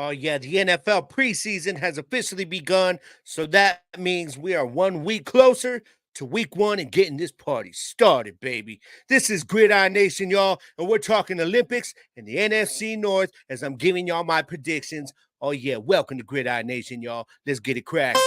Oh, yeah, the NFL preseason has officially begun, so that means we are 1 week closer to week one and getting this party started, baby. This is Gridiron Nation, y'all, and we're talking Olympics and the NFC North as I'm giving y'all my predictions. Oh, yeah, welcome to Gridiron Nation, y'all. Let's get it cracking.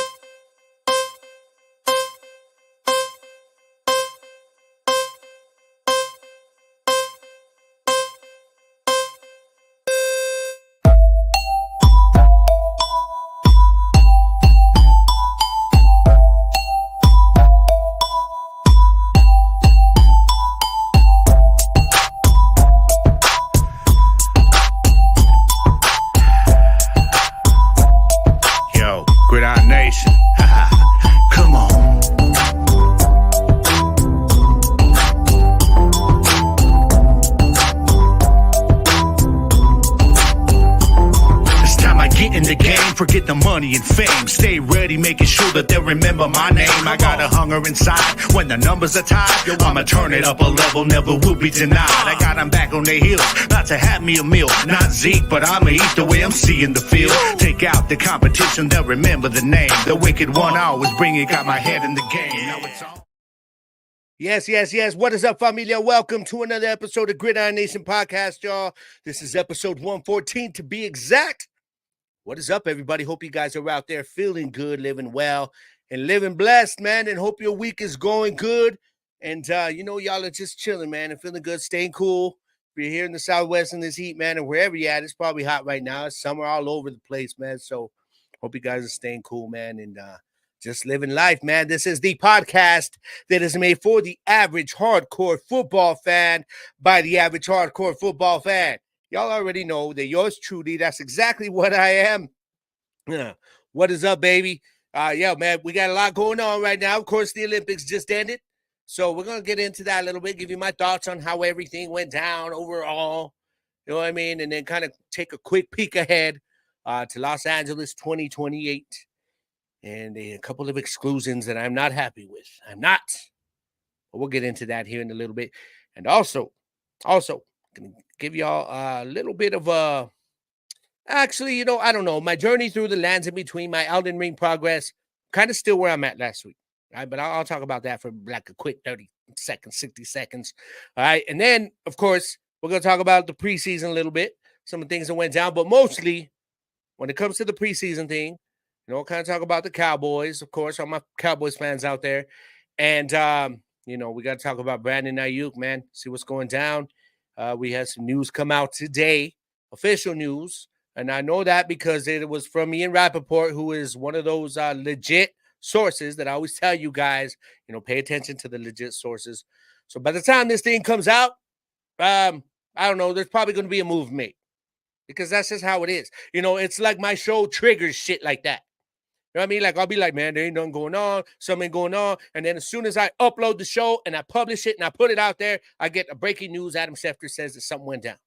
Yo, Gridiron Nation. Come on. It's time I get in the game, forget the money and fame. Stay ready, making sure that they'll remember my name. I got a hunger inside when the numbers are tied. Yo, I'ma turn it up a level, never will be denied. I got them back on their heels, not to have me a meal. Not Zeke, but I'ma eat the way I'm seeing the field. Take out the competition, they'll remember the name. The wicked one I always bring it, got my head in the game. Now it's all. Yes. What is up, familia? Welcome to another episode of Gridiron Nation Podcast, y'all. This is episode 114 to be exact. What is up, everybody? Hope you guys are out there feeling good, living well, and living blessed, man. And hope your week is going good. And, y'all are just chilling, man, and feeling good, staying cool. If you're here in the Southwest in this heat, man, and wherever you're at, it's probably hot right now. It's summer all over the place, man. So hope you guys are staying cool, man, and just living life, man. This is the podcast that is made for the average hardcore football fan by the average hardcore football fan. Y'all already know that yours truly, that's exactly what I am. Yeah. What is up, baby? Man, we got a lot going on right now. Of course, the Olympics just ended. So we're going to get into that a little bit, give you my thoughts on how everything went down overall. You know what I mean? And then kind of take a quick peek ahead to Los Angeles 2028. And a couple of exclusions that I'm not happy with. I'm not. But we'll get into that here in a little bit. And also, going to give y'all a little bit of a, actually, I don't know, my journey through the lands in between, my Elden Ring progress, kind of still where I'm at last week. All right, but I'll talk about that for like a quick 30 seconds, 60 seconds. All right, and then, of course, we're going to talk about the preseason a little bit, some of the things that went down, but mostly when it comes to the preseason thing, kind of talk about the Cowboys, of course, all my Cowboys fans out there. And, we got to talk about Brandon Aiyuk, man, see what's going down. We had some news come out today, official news. And I know that because it was from Ian Rappaport, who is one of those legit sources that I always tell you guys, pay attention to the legit sources. So by the time this thing comes out, I don't know, there's probably going to be a move made because that's just how it is. It's like my show triggers shit like that. You know what I mean? Like, I'll be like, man, there ain't nothing going on. Something going on. And then as soon as I upload the show and I publish it and I put it out there, I get a breaking news. Adam Schefter says that something went down.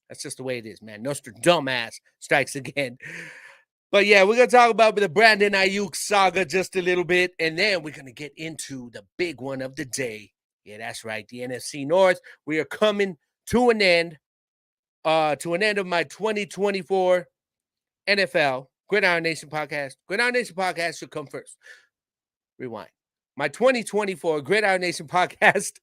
That's just the way it is, man. Dumbass strikes again. But yeah, we're going to talk about the Brandon Aiyuk saga just a little bit. And then we're going to get into the big one of the day. Yeah, that's right. The NFC North. We are coming to an end of my 2024 NFL Gridiron Nation podcast. Gridiron Nation podcast should come first. Rewind. My 2024 Gridiron Nation podcast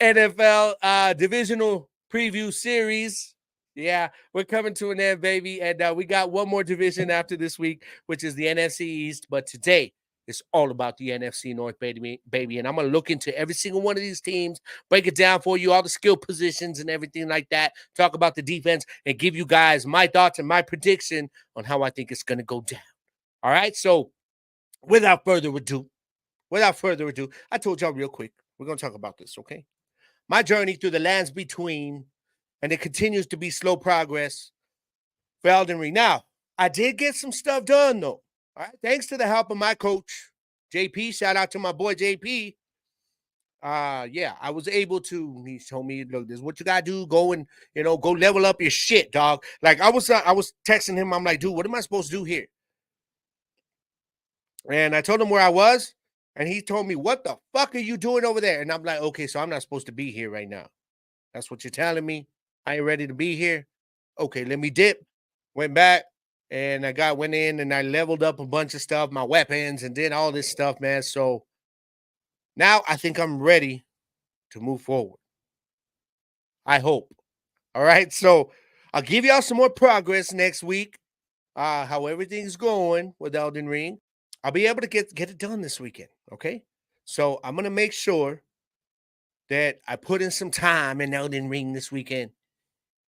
NFL divisional preview series. Yeah, we're coming to an end, baby. And we got one more division after this week, which is the NFC East. But today, it's all about the NFC North, baby. And I'm going to look into every single one of these teams, break it down for you, all the skill positions and everything like that, talk about the defense, and give you guys my thoughts and my prediction on how I think it's going to go down. All right? So, without further ado, I told y'all real quick, we're going to talk about this, okay? My journey through the lands between, and it continues to be slow progress for Elden Ring. Now, I did get some stuff done, though. All right, thanks to the help of my coach, JP. Shout out to my boy, JP. I was able to, he told me, look, this is what you got to do. Go and, go level up your shit, dog. Like, I was texting him. I'm like, dude, what am I supposed to do here? And I told him where I was. And he told me, what the fuck are you doing over there? And I'm like, okay, so I'm not supposed to be here right now. That's what you're telling me. I ain't ready to be here. Okay, let me dip. went back and went in and I leveled up a bunch of stuff, my weapons, and did all this stuff, man. So now I think I'm ready to move forward. I hope. All right. So I'll give y'all some more progress next week. How everything's going with Elden Ring. I'll be able to get it done this weekend. Okay. So I'm gonna make sure that I put in some time in Elden Ring this weekend.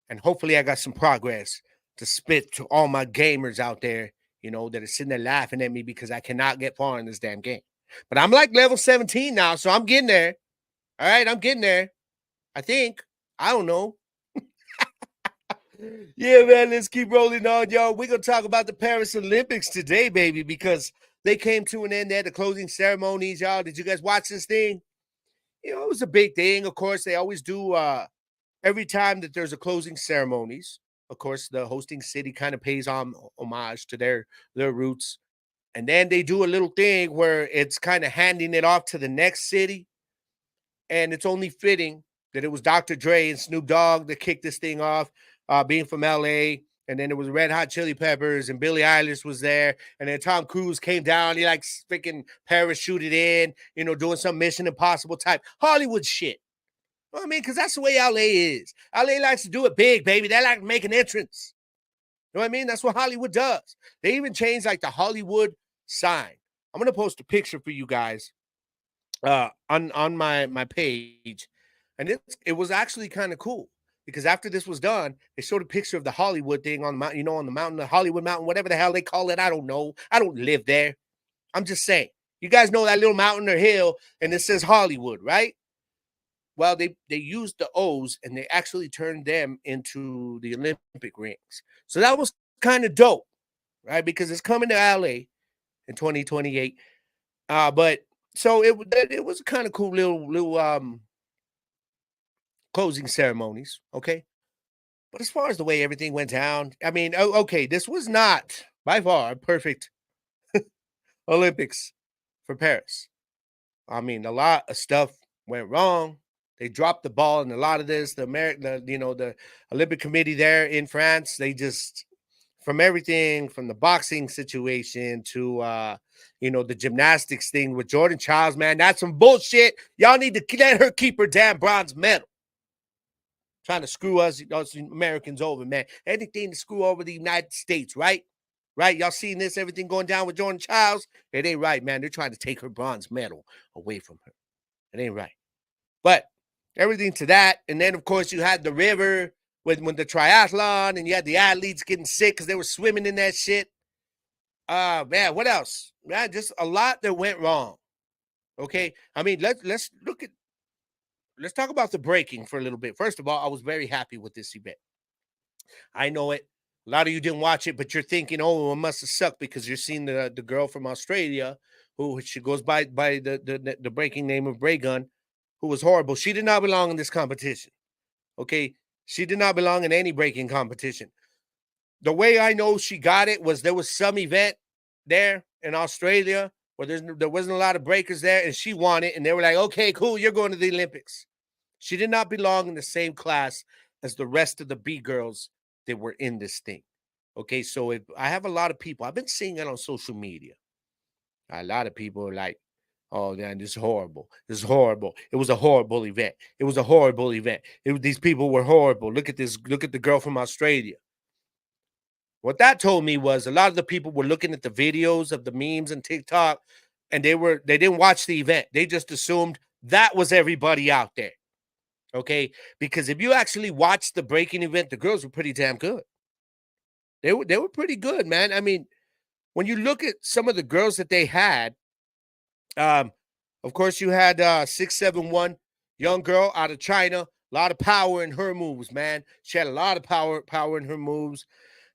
And hopefully I got some progress to spit to all my gamers out there, that are sitting there laughing at me because I cannot get far in this damn game. But I'm like level 17 now, so I'm getting there. All right, I'm getting there. I think. I don't know. Yeah, man, let's keep rolling on, y'all. We're going to talk about the Paris Olympics today, baby, because they came to an end. They had the closing ceremonies, y'all. Did you guys watch this thing? It was a big thing. Of course, they always do every time that there's a closing ceremonies. Of course, the hosting city kind of pays homage to their roots. And then they do a little thing where it's kind of handing it off to the next city. And it's only fitting that it was Dr. Dre and Snoop Dogg that kicked this thing off, being from LA. And then it was Red Hot Chili Peppers and Billie Eilish was there. And then Tom Cruise came down. He like freaking parachuted in, doing some Mission Impossible type Hollywood shit. You know what I mean? Because that's the way LA is. LA likes to do it big, baby. They like to make an entrance. You know what I mean? That's what Hollywood does. They even changed like the Hollywood sign. I'm going to post a picture for you guys on my page. And it was actually kind of cool because after this was done, they showed a picture of the Hollywood thing on the mountain, on the mountain, the Hollywood mountain, whatever the hell they call it. I don't know. I don't live there. I'm just saying. You guys know that little mountain or hill and it says Hollywood, right? Well, they used the O's and they actually turned them into the Olympic rings. So that was kind of dope, right? Because it's coming to LA in 2028. But so it was kind of cool little closing ceremonies, okay? But as far as the way everything went down, I mean, okay, this was not by far a perfect Olympics for Paris. I mean, a lot of stuff went wrong. They dropped the ball in a lot of this. The Olympic Committee there in France, they just from everything from the boxing situation to the gymnastics thing with Jordan Childs, man, that's some bullshit. Y'all need to let her keep her damn bronze medal. Trying to screw us Americans over, man. Anything to screw over the United States, right? Right? Y'all seeing this, everything going down with Jordan Childs? It ain't right, man. They're trying to take her bronze medal away from her. It ain't right. But everything to that. And then, of course, you had the river when the triathlon and you had the athletes getting sick because they were swimming in that shit. Man, what else? Man, just a lot that went wrong. Okay. I mean, let's talk about the breaking for a little bit. First of all, I was very happy with this event. I know it. A lot of you didn't watch it, but you're thinking, oh, it must have sucked because you're seeing the girl from Australia who she goes by the breaking name of Bray Gun, who was horrible. She did not belong in this competition. Okay. She did not belong in any breaking competition. The way I know she got it was there was some event there in Australia where there wasn't a lot of breakers there, and she won it, and they were like, okay, cool, you're going to the Olympics. She did not belong in the same class as the rest of the B girls that were in this thing. Okay, so I have a lot of people. I've been seeing it on social media. A lot of people are like, oh, man, this is horrible. This is horrible. It was a horrible event. It was a horrible event. These people were horrible. Look at this. Look at the girl from Australia. What that told me was a lot of the people were looking at the videos of the memes and TikTok, and they didn't watch the event. They just assumed that was everybody out there. Okay, because if you actually watched the breaking event, the girls were pretty damn good. They were pretty good, man. I mean, when you look at some of the girls that they had, of course, you had 671 young girl out of China, a lot of power in her moves, man. She had a lot of power in her moves.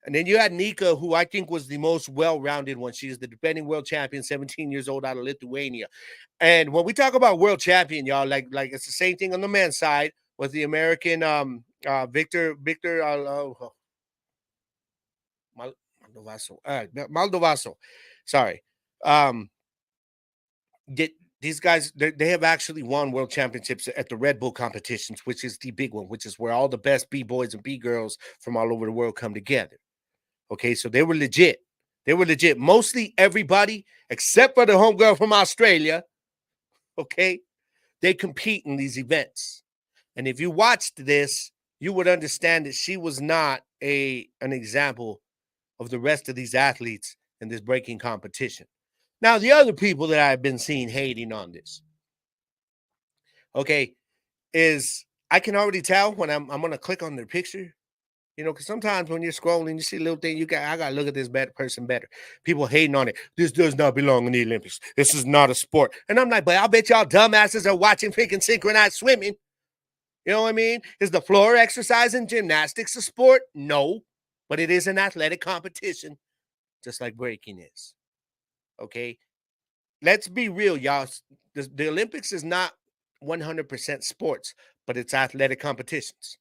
And then you had Nika, who I think was the most well-rounded one. She's the defending world champion, 17 years old, out of Lithuania. And when we talk about world champion, y'all, like it's the same thing on the men's side with the American Victor Maldovaso. Sorry. These guys, they have actually won world championships at the Red Bull competitions, which is the big one, which is where all the best B-boys and B-girls from all over the world come together. Okay, so they were legit. They were legit. Mostly everybody, except for the homegirl from Australia, okay, they compete in these events. And if you watched this, you would understand that she was not an example of the rest of these athletes in this breaking competition. Now, the other people that I've been seeing hating on this, okay, is I can already tell when I'm gonna click on their picture, because sometimes when you're scrolling, you see a little thing, I gotta look at this better person better. People hating on it. This does not belong in the Olympics. This is not a sport. And I'm like, but I bet y'all dumbasses are watching freaking synchronized swimming. You know what I mean? Is the floor exercise and gymnastics a sport? No, but it is an athletic competition, just like breaking is. Okay, let's be real, y'all. The Olympics is not 100% sports, but it's athletic competitions.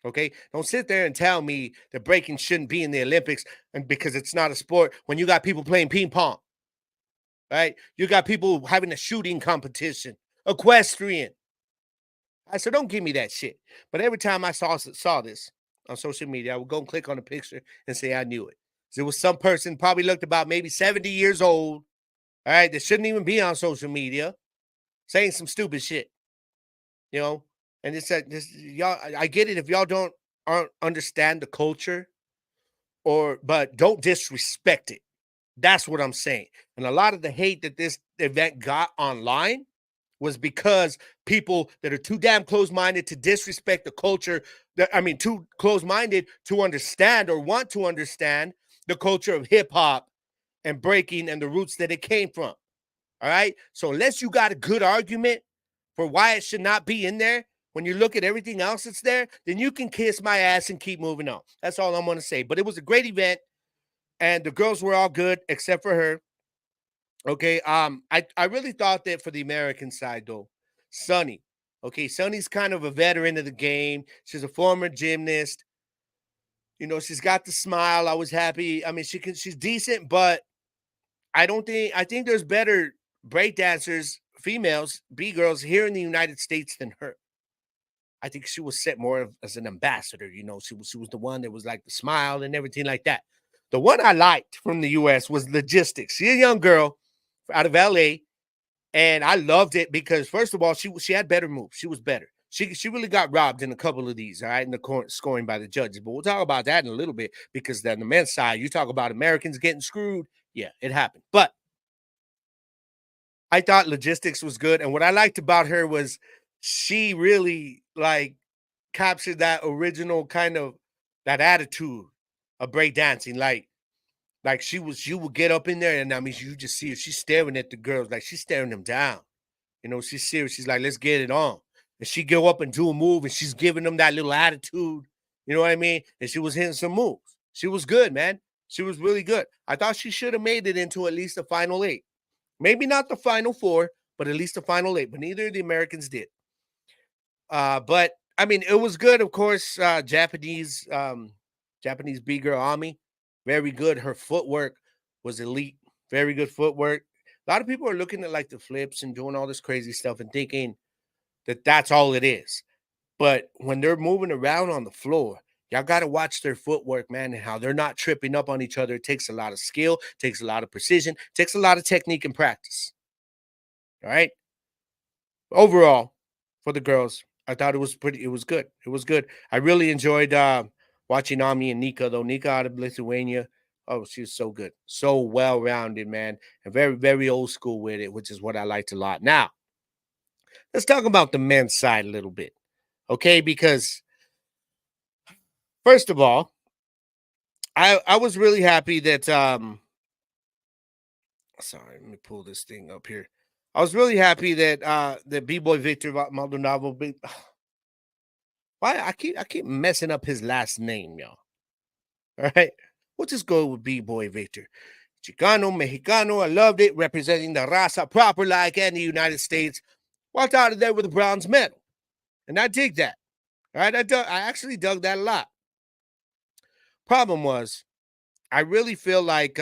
Okay, don't sit there and tell me that breaking shouldn't be in the Olympics and because it's not a sport when you got people playing ping pong, right? You got people having a shooting competition, equestrian. So don't give me that shit. But every time I saw this on social media, I would go and click on the picture and say I knew it. So it was some person probably looked about maybe 70 years old, all right, that shouldn't even be on social media, saying some stupid shit, you know. And it's that this y'all. I get it if y'all aren't understand the culture, but don't disrespect it. That's what I'm saying. And a lot of the hate that this event got online was because people that are too damn close-minded to disrespect the culture, too close-minded to understand or want to understand the culture of hip-hop and breaking and the roots that it came from. All right? So unless you got a good argument for why it should not be in there, when you look at everything else that's there, then you can kiss my ass and keep moving on. That's all I'm going to say. But it was a great event, and the girls were all good except for her. Okay, I really thought that for the American side though, Sunny. Okay, Sunny's kind of a veteran of the game. She's a former gymnast. She's got the smile. I was happy. I mean, she's decent, but I think there's better break dancers, females, B girls here in the United States than her. I think she was set more as an ambassador. She was the one that was like the smile and everything like that. The one I liked from the US was logistics. She's a young girl out of LA. And I loved it because, first of all, she had better moves. She was better. She really got robbed in a couple of these, all right, in the scoring by the judges. But we'll talk about that in a little bit because on the men's side, you talk about Americans getting screwed. Yeah, it happened. But I thought logistics was good. And what I liked about her was she really captured that original kind of that attitude of breakdancing. Like she would get up in there and I mean, you just see her. She's staring at the girls, like she's staring them down. She's serious. She's like, let's get it on. And she go up and do a move and she's giving them that little attitude. You know what I mean? And she was hitting some moves. She was good, man. She was really good. I thought she should have made it into at least the final 8. Maybe not the final 4, but at least the final 8. But neither of the Americans did. But I mean, it was good. Of course, Japanese B girl Ami, very good. Her footwork was elite. Very good footwork. A lot of people are looking at like the flips and doing all this crazy stuff and thinking that that's all it is. But when they're moving around on the floor, y'all got to watch their footwork, man, and how they're not tripping up on each other. It takes a lot of skill, takes a lot of precision, takes a lot of technique and practice. All right. Overall, for the girls, I thought it was good. It was good. I really enjoyed watching Ami and Nika, though. Nika out of Lithuania. Oh, she was so good. So well-rounded, man. And very, very old school with it, which is what I liked a lot. Now, let's talk about the men's side a little bit. Okay, because first of all, I was really happy that sorry, let me pull this thing up here. I was really happy that that B-boy Victor Maldonado why I keep messing up his last name, y'all. All right. We'll just go with B-boy Victor. Chicano, Mexicano, I loved it, representing the raza proper like in the United States. Walked out of there with a bronze medal. And I dig that. All right. I actually dug that a lot. Problem was, I really feel like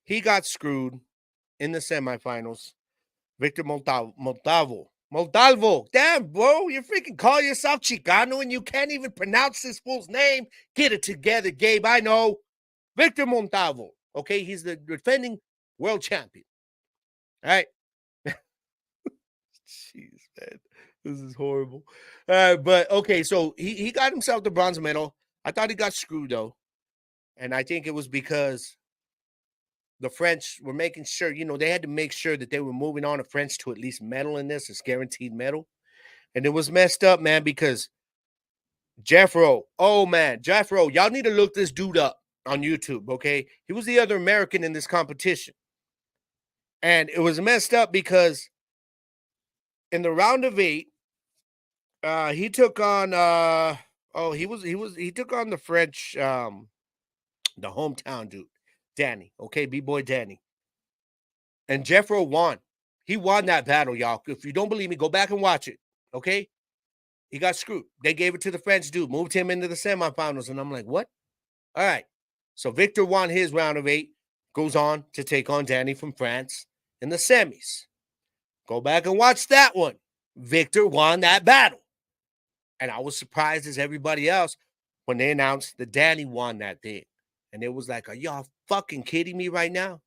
he got screwed in the semifinals. Victor Montavo Montalvo. Damn, bro. You freaking call yourself Chicano and you can't even pronounce this fool's name. Get it together, Gabe. I know. Victor Montalvo. Okay, he's the defending world champion. All right. Jeez, man. This is horrible. But okay, so he got himself the bronze medal. I thought he got screwed though. And I think it was because the French were making sure, they had to make sure that they were moving on the French to at least medal in this. It's guaranteed medal. And it was messed up, man, because Jeffro, y'all need to look this dude up on YouTube, okay? He was the other American in this competition. And it was messed up because in the round of 8, he took on he took on the French, the hometown dude, Danny, okay, B-boy Danny. And Jeffro won. He won that battle, y'all. If you don't believe me, go back and watch it, okay? He got screwed. They gave it to the French dude, moved him into the semifinals, and I'm like, what? All right. So Victor won his round of 8, goes on to take on Danny from France in the semis. Go back and watch that one. Victor won that battle. And I was surprised as everybody else when they announced that Danny won that thing. And it was like, are y'all fucking kidding me right now?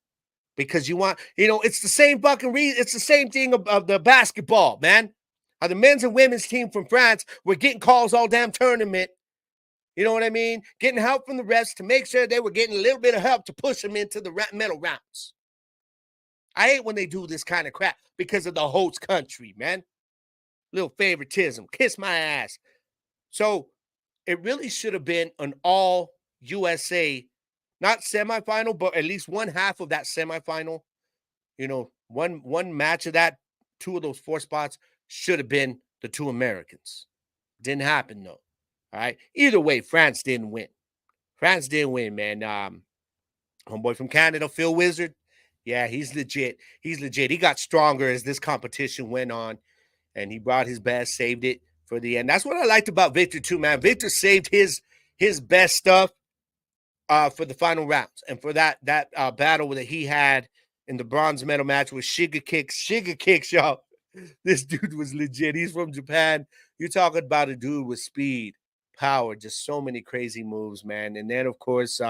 Because you want, it's the same fucking reason. It's the same thing of the basketball, man. How the men's and women's team from France were getting calls all damn tournament. You know what I mean? Getting help from the refs to make sure they were getting a little bit of help to push them into the medal rounds. I hate when they do this kind of crap because of the host country, man. Little favoritism. Kiss my ass. So it really should have been an all USA, not semifinal, but at least one half of that semifinal. One match of that, 2 of those 4 spots should have been the 2 Americans. Didn't happen, though. All right. Either way, France didn't win. France didn't win, man. Homeboy from Canada, Phil Wizard. Yeah, he's legit. He's legit. He got stronger as this competition went on, and he brought his best, saved it for the end. That's what I liked about Victor, too, man. Victor saved his best stuff for the final rounds and for that battle that he had in the bronze medal match with Shiga Kicks, y'all. This dude was legit. He's from Japan. You're talking about a dude with speed, power, just so many crazy moves, man. And then, of course,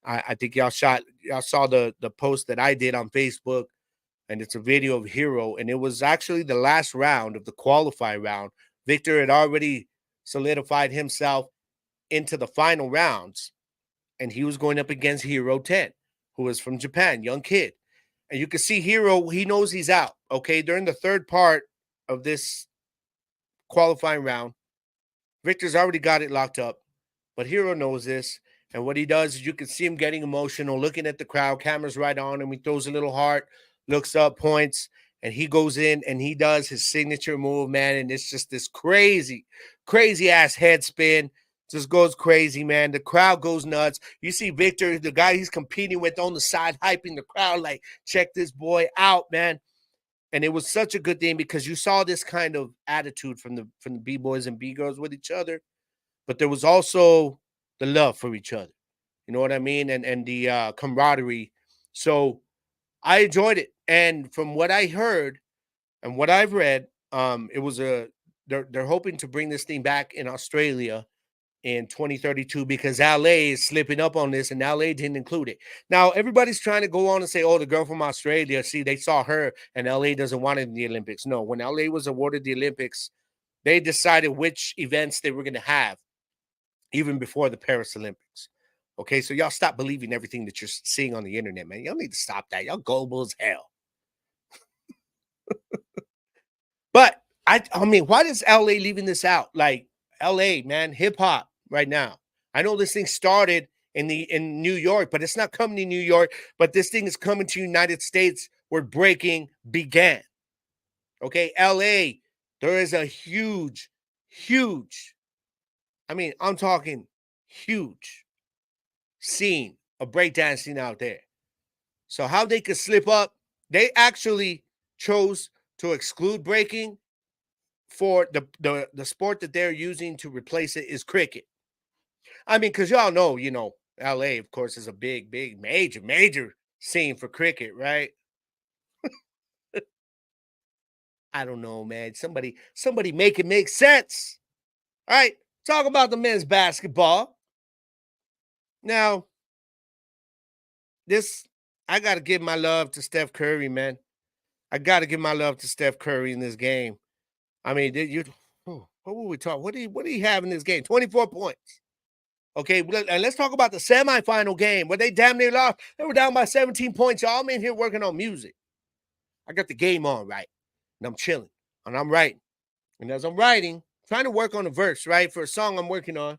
I think y'all saw the post that I did on Facebook, and it's a video of Hero, and it was actually the last round of the qualifying round. Victor had already solidified himself into the final rounds, and he was going up against Hero 10, who is from Japan, young kid. And you can see Hero, he knows he's out, okay? During the third part of this qualifying round, Victor's already got it locked up, but Hero knows this. And what he does is you can see him getting emotional, looking at the crowd, camera's right on him. He throws a little heart, looks up, points, and he goes in and he does his signature move, man. And it's just this crazy, crazy ass head spin. Just goes crazy, man. The crowd goes nuts. You see Victor, the guy he's competing with on the side, hyping the crowd like, check this boy out, man. And it was such a good thing because you saw this kind of attitude from the B-boys and B-girls with each other. But there was also the love for each other. You know what I mean? And the camaraderie. So I enjoyed it. And from what I heard and what I've read, it was they're hoping to bring this thing back in Australia in 2032 because LA is slipping up on this and LA didn't include it. Now, everybody's trying to go on and say, oh, the girl from Australia, see, they saw her and LA doesn't want it in the Olympics. No, when LA was awarded the Olympics, they decided which events they were going to have even before the Paris Olympics. Okay, so y'all stop believing everything that you're seeing on the internet, man. Y'all need to stop that. Y'all gullible as hell. But I mean, why is LA leaving this out? Like LA, man, hip hop right now. I know this thing started in New York, but it's not coming to New York. But this thing is coming to United States where breaking began. Okay, LA, there is a huge, I mean, I'm talking huge scene of breakdancing out there. So how they could slip up, they actually chose to exclude breaking for the sport that they're using to replace it is cricket. I mean, because y'all know, LA, of course, is a big, major scene for cricket, right? I don't know, man. Somebody make it make sense. All right, talk about the men's basketball. Now, I got to give my love to Steph Curry, man. I got to give my love to Steph Curry in this game. I mean, what were we talking? What do you have in this game? 24 points. Okay, and let's talk about the semifinal game where they damn near lost. They were down by 17 points. Y'all, I'm in here working on music. I got the game on, right? And I'm chilling. And I'm writing. And as I'm writing, trying to work on a verse, right, for a song I'm working on.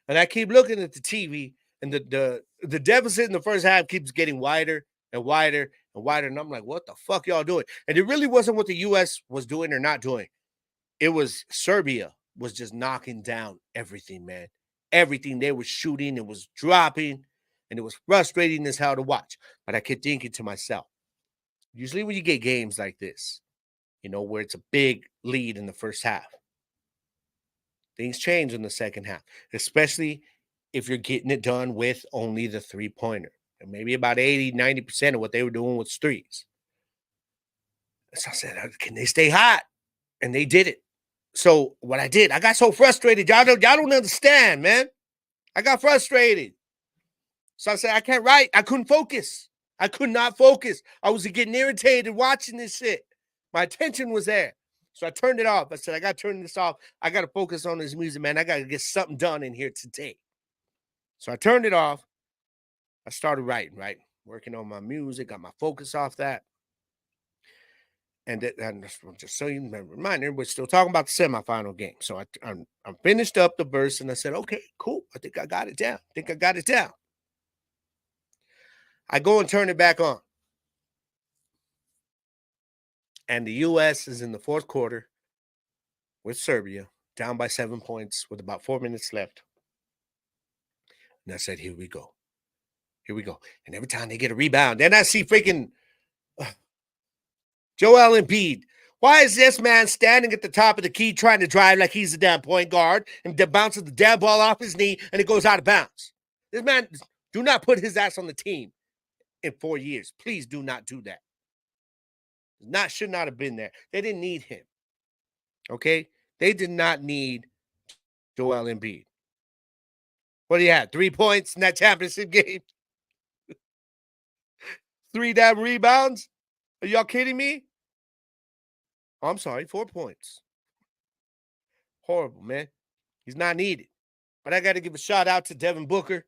And I keep looking at the TV, and the deficit in the first half keeps getting wider and wider and wider. And I'm like, what the fuck y'all doing? And it really wasn't what the U.S. was doing or not doing. It was Serbia was just knocking down everything, man. Everything they were shooting, it was dropping, and it was frustrating as hell to watch. But I kept thinking to myself, usually when you get games like this, where it's a big lead in the first half, things change in the second half, especially if you're getting it done with only the three-pointer. And maybe about 80, 90% of what they were doing was threes. So I said, can they stay hot? And they did it. So what I did, I got so frustrated. Y'all don't understand, man. I got frustrated. So I said, I can't write. I couldn't focus. I could not focus. I was getting irritated watching this shit. My attention was there. So I turned it off. I said, I got to turn this off. I got to focus on this music, man. I got to get something done in here today. So I turned it off. I started writing, right? Working on my music, got my focus off that. And just so you reminder, we're still talking about the semifinal game. So I finished up the verse and I said, okay, cool. I think I got it down. I go and turn it back on. And the U.S. is in the fourth quarter with Serbia, down by 7 points with about 4 minutes left. And I said, here we go. And every time they get a rebound, then I see freaking Joel Embiid. Why is this man standing at the top of the key trying to drive like he's a damn point guard and bounces the damn ball off his knee and it goes out of bounds? This man, do not put his ass on the team in 4 years. Please do not do that. Should not have been there. They didn't need him. Okay? They did not need Joel Embiid. What do you have? 3 points in that championship game? 3 damn rebounds? Are y'all kidding me? Oh, I'm sorry, 4 points. Horrible, man. He's not needed. But I got to give a shout out to Devin Booker.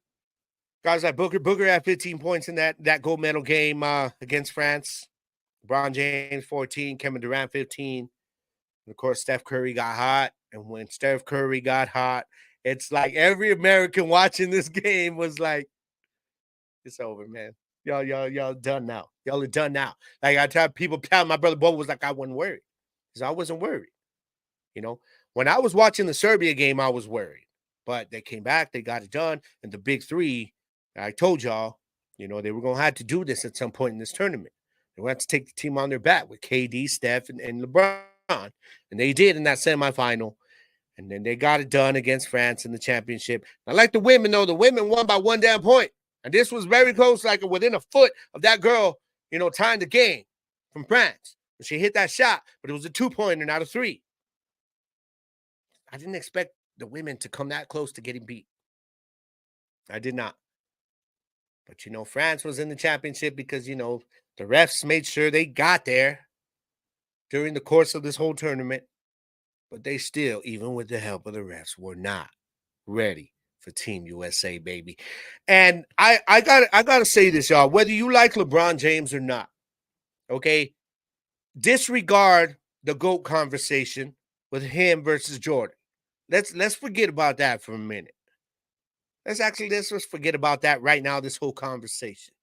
Guys like Booker had 15 points in that gold medal game against France. LeBron James 14, Kevin Durant 15. And of course, Steph Curry got hot. And when Steph Curry got hot, it's like every American watching this game was like, it's over, man. Y'all done now. Y'all are done now. Like I tell people, my brother Bo was like, I wasn't worried. Because I wasn't worried. When I was watching the Serbia game, I was worried. But they came back, they got it done. And the big three, I told y'all, they were going to have to do this at some point in this tournament. They went to take the team on their back with KD, Steph, and LeBron. And they did in that semifinal. And then they got it done against France in the championship. I like the women, though. The women won by 1 damn point. And this was very close, like within a foot of that girl, tying the game from France. And she hit that shot, but it was a 2-pointer, not a 3. I didn't expect the women to come that close to getting beat. I did not. But, France was in the championship because, the refs made sure they got there during the course of this whole tournament. But they still, even with the help of the refs, were not ready for Team USA, baby. And I gotta say this, y'all. Whether you like LeBron James or not, okay, disregard the GOAT conversation with him versus Jordan. Let's forget about that for a minute. Let's forget about that right now, this whole conversation.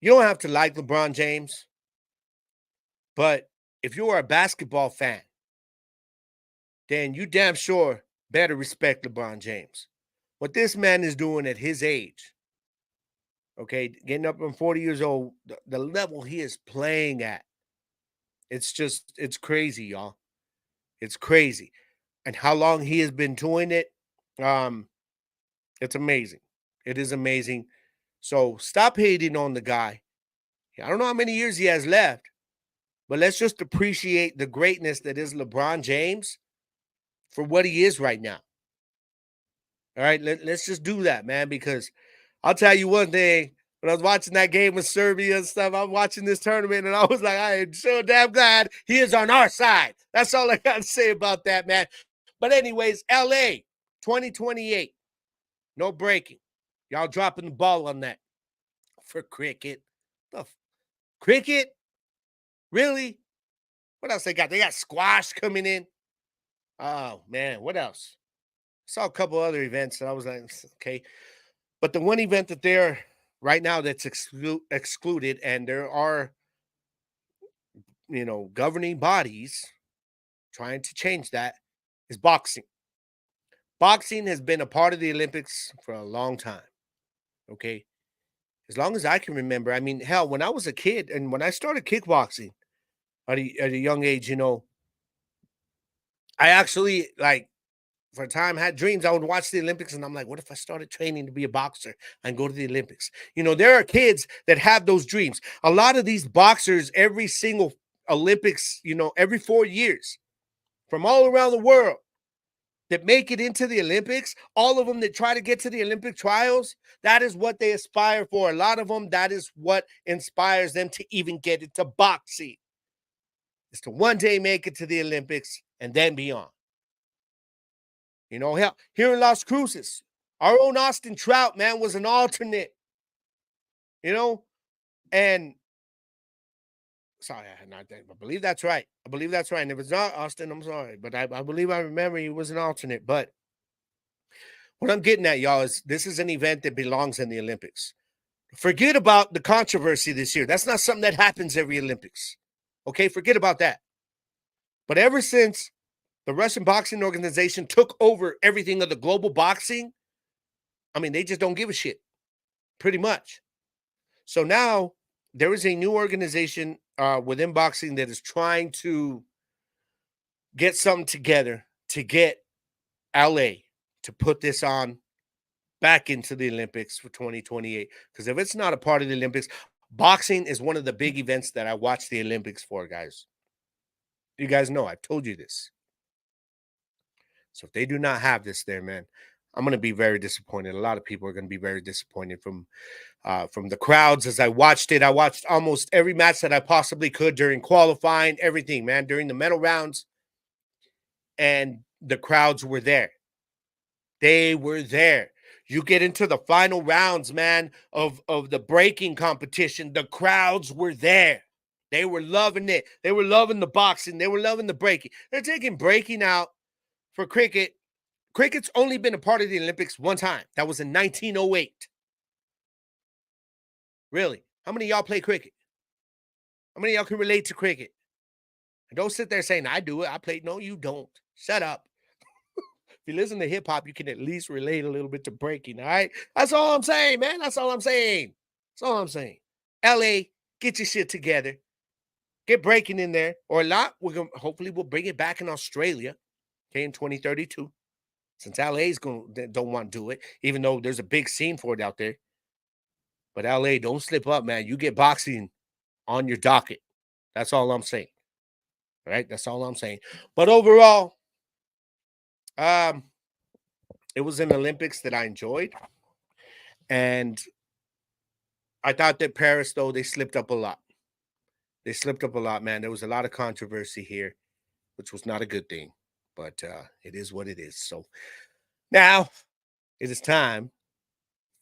You don't have to like LeBron James, but if you are a basketball fan, then you damn sure better respect LeBron James. What this man is doing at his age, okay, getting up from 40 years old, the level he is playing at, it's crazy, y'all. It's crazy. And how long he has been doing it, it's amazing. It is amazing. So stop hating on the guy. I don't know how many years he has left, but let's just appreciate the greatness that is LeBron James for what he is right now. All right, let's just do that, man, because I'll tell you one thing. When I was watching that game with Serbia and stuff, I'm watching this tournament, and I was like, I am so damn glad he is on our side. That's all I got to say about that, man. But anyways, LA, 2028. No breaking. Y'all dropping the ball on that for cricket. Cricket? Really? What else they got? They got squash coming in. Oh, man, what else? I saw a couple other events that I was like, okay. But the one event that they're right now that's excluded, and there are, governing bodies trying to change that, is boxing. Boxing has been a part of the Olympics for a long time, okay? As long as I can remember. I mean, hell, when I was a kid and when I started kickboxing at a young age, I actually, for a time, had dreams. I would watch the Olympics, and I'm like, what if I started training to be a boxer and go to the Olympics? There are kids that have those dreams. A lot of these boxers, every single Olympics, every 4 years, from all around the world, that make it into the Olympics, all of them that try to get to the Olympic trials, that is what they aspire for. A lot of them, that is what inspires them to even get into boxing, is to one day make it to the Olympics and then beyond. Hell, here in Las Cruces, our own Austin Trout, man, was an alternate, and sorry, I believe that's right. I believe that's right. And if it's not Austin, I'm sorry, but I believe I remember he was an alternate. But what I'm getting at, y'all, is this is an event that belongs in the Olympics. Forget about the controversy this year. That's not something that happens every Olympics. Okay, forget about that. But ever since the Russian boxing organization took over everything of the global boxing, I mean, they just don't give a shit, pretty much. So now there is a new organization within boxing that is trying to get something together to get LA to put this on back into the Olympics for 2028. Because if it's not a part of the Olympics, boxing is one of the big events that I watch the Olympics for, guys. You guys know, I've told you this. So if they do not have this there, man, I'm going to be very disappointed. A lot of people are going to be very disappointed from the crowds as I watched it. I watched almost every match that I possibly could during qualifying, everything, man, during the medal rounds. And the crowds were there. They were there. You get into the final rounds, man, of the breaking competition. The crowds were there. They were loving it. They were loving the boxing. They were loving the breaking. They're taking breaking out for cricket. Cricket's only been a part of the Olympics one time. That was in 1908. Really? How many of y'all play cricket? How many of y'all can relate to cricket? And don't sit there saying, I do it. I play. No, you don't. Shut up. If you listen to hip hop, you can at least relate a little bit to breaking. All right? That's all I'm saying, man. That's all I'm saying. That's all I'm saying. LA, get your shit together. Get breaking in there. Or a lot. Hopefully we'll bring it back in Australia. Okay, in 2032. Since LA's don't want to do it, even though there's a big scene for it out there. But LA, don't slip up, man. You get boxing on your docket. That's all I'm saying. All right? That's all I'm saying. But overall, it was an Olympics that I enjoyed. And I thought that Paris, though, they slipped up a lot. They slipped up a lot, man. There was a lot of controversy here, which was not a good thing. But it is what it is. So now it is time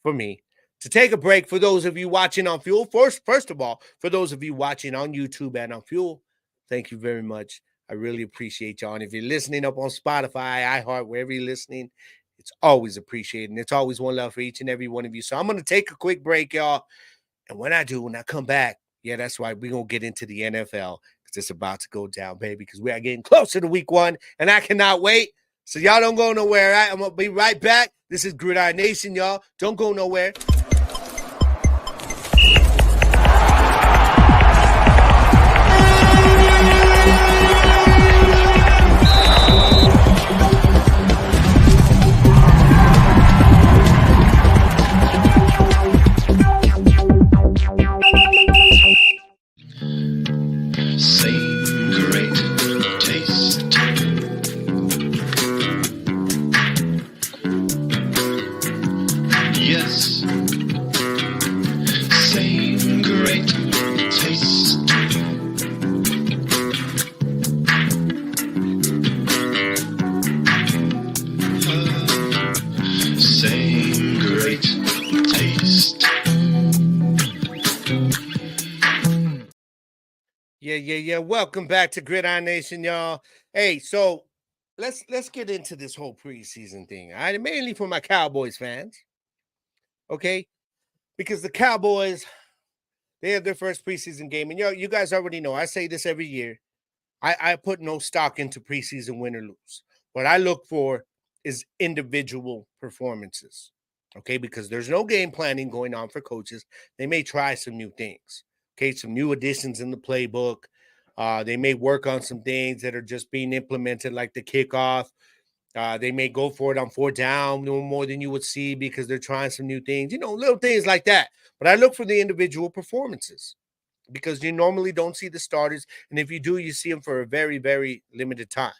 for me to take a break. For those of you watching on Fuel, first of all, for those of you watching on YouTube and on Fuel, thank you very much. I really appreciate y'all. And if you're listening up on Spotify, iHeart, wherever you're listening, it's always appreciated. And it's always one love for each and every one of you. So I'm going to take a quick break, y'all. And when I come back, yeah, that's right, we're going to get into the NFL. It's about to go down, baby, because we are getting closer to week 1, and I cannot wait. So y'all don't go nowhere, right? I'm going to be right back. This is Gridiron Nation, y'all. Don't go nowhere. Say Yeah. Welcome back to Gridiron Nation, y'all. Hey, so let's get into this whole preseason thing. All right, mainly for my Cowboys fans, okay? Because the Cowboys, they have their first preseason game, and you guys already know. I say this every year. I put no stock into preseason win or lose. What I look for is individual performances, okay? Because there's no game planning going on for coaches. They may try some new things, okay? Some new additions in the playbook. They may work on some things that are just being implemented, like the kickoff. They may go for it on 4th down, no more than you would see because they're trying some new things, little things like that. But I look for the individual performances because you normally don't see the starters. And if you do, you see them for a very, very limited time.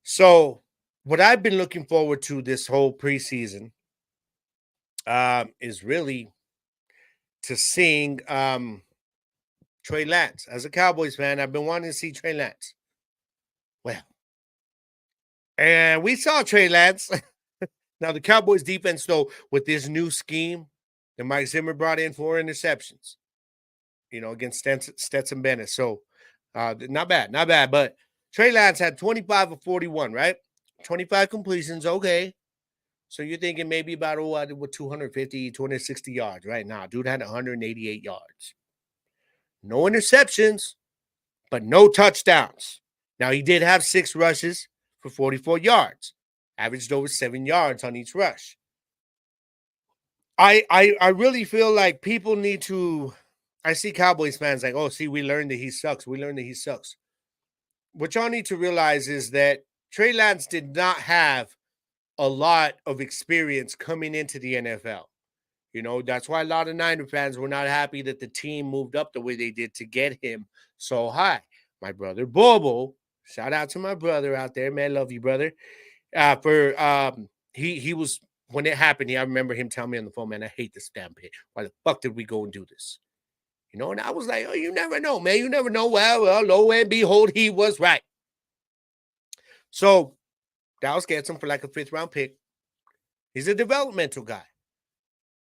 So, what I've been looking forward to this whole preseason is really to seeing Trey Lance. As a Cowboys fan, I've been wanting to see Trey Lance. Well, and we saw Trey Lance. Now, the Cowboys defense, though, with this new scheme that Mike Zimmer brought in 4 interceptions, against Stetson Bennett. So, not bad. But Trey Lance had 25 of 41, right? 25 completions, okay. So you're thinking maybe about 250, 260 yards, right? Now, dude had 188 yards. No interceptions, but no touchdowns. Now, he did have 6 rushes for 44 yards, averaged over 7 yards on each rush. I really feel like people need to. I see Cowboys fans like, oh, see, we learned that he sucks. What y'all need to realize is that Trey Lance did not have a lot of experience coming into the NFL. That's why a lot of Niner fans were not happy that the team moved up the way they did to get him so high. My brother Bobo, shout out to my brother out there, man. Love you, brother. He was, when it happened, I remember him telling me on the phone, man, I hate this damn pick. Why the fuck did we go and do this? And I was like, oh, you never know, man. You never know. Well, lo and behold, he was right. So Dallas gets him for like a 5th-round pick. He's a developmental guy.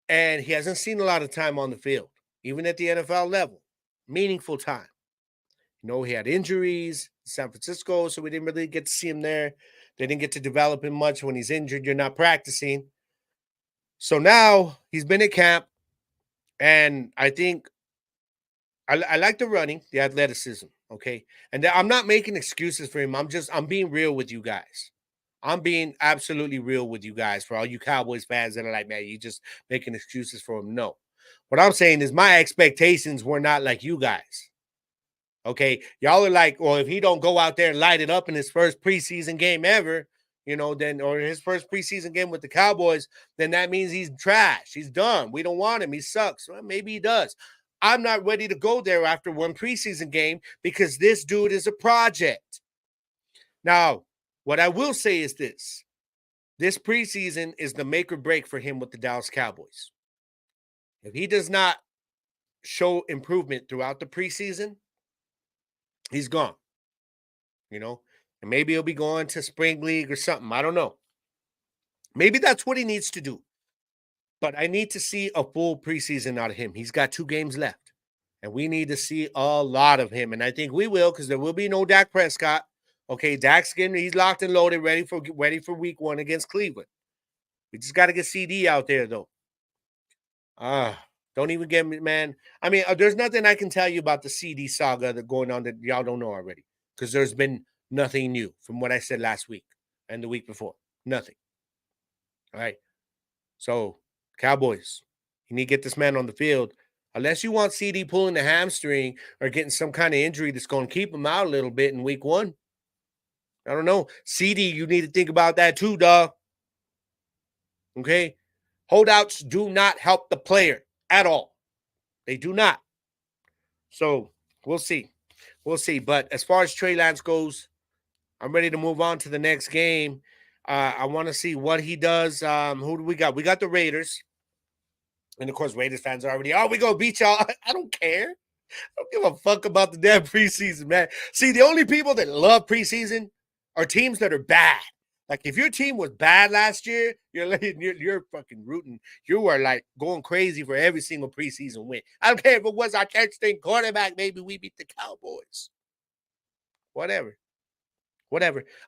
And he hasn't seen a lot of time on the field, even at the NFL level. Meaningful time. He had injuries in San Francisco, so we didn't really get to see him there. They didn't get to develop him much. When he's injured, you're not practicing. So now he's been at camp, and I think I like the running, the athleticism, okay? And I'm not making excuses for him. I'm being real with you guys. I'm being absolutely real with you guys for all you Cowboys fans that are like, man, you just making excuses for him. No. What I'm saying is my expectations were not like you guys. Okay? Y'all are like, well, if he don't go out there and light it up in his first preseason game ever, then, or his first preseason game with the Cowboys, then that means he's trash. He's done. We don't want him. He sucks. Well, maybe he does. I'm not ready to go there after one preseason game because this dude is a project. Now, what I will say is this. This preseason is the make or break for him with the Dallas Cowboys. If he does not show improvement throughout the preseason, he's gone. And maybe he'll be going to spring league or something. I don't know. Maybe that's what he needs to do. But I need to see a full preseason out of him. He's got 2 games left. And we need to see a lot of him. And I think we will, because there will be no Dak Prescott. Okay, Dak's he's locked and loaded, ready for week 1 against Cleveland. We just got to get CD out there, though. Don't even get me, man. I mean, there's nothing I can tell you about the CD saga that's going on that y'all don't know already. Because there's been nothing new from what I said last week and the week before. Nothing. All right. So, Cowboys, you need to get this man on the field. Unless you want CD pulling the hamstring or getting some kind of injury that's going to keep him out a little bit in week 1. I don't know. CD, you need to think about that too, dog. Okay? Holdouts do not help the player at all. They do not. So, we'll see. But as far as Trey Lance goes, I'm ready to move on to the next game. I want to see what he does. Who do we got? We got the Raiders. And, of course, Raiders fans are already, we going to beat y'all. I don't care. I don't give a fuck about the damn preseason, man. See, the only people that love preseason are teams that are bad. Like if your team was bad last year, you're fucking rooting. You were like going crazy for every single preseason win. I don't care if it was our 10th string quarterback. Maybe we beat the Cowboys. Whatever.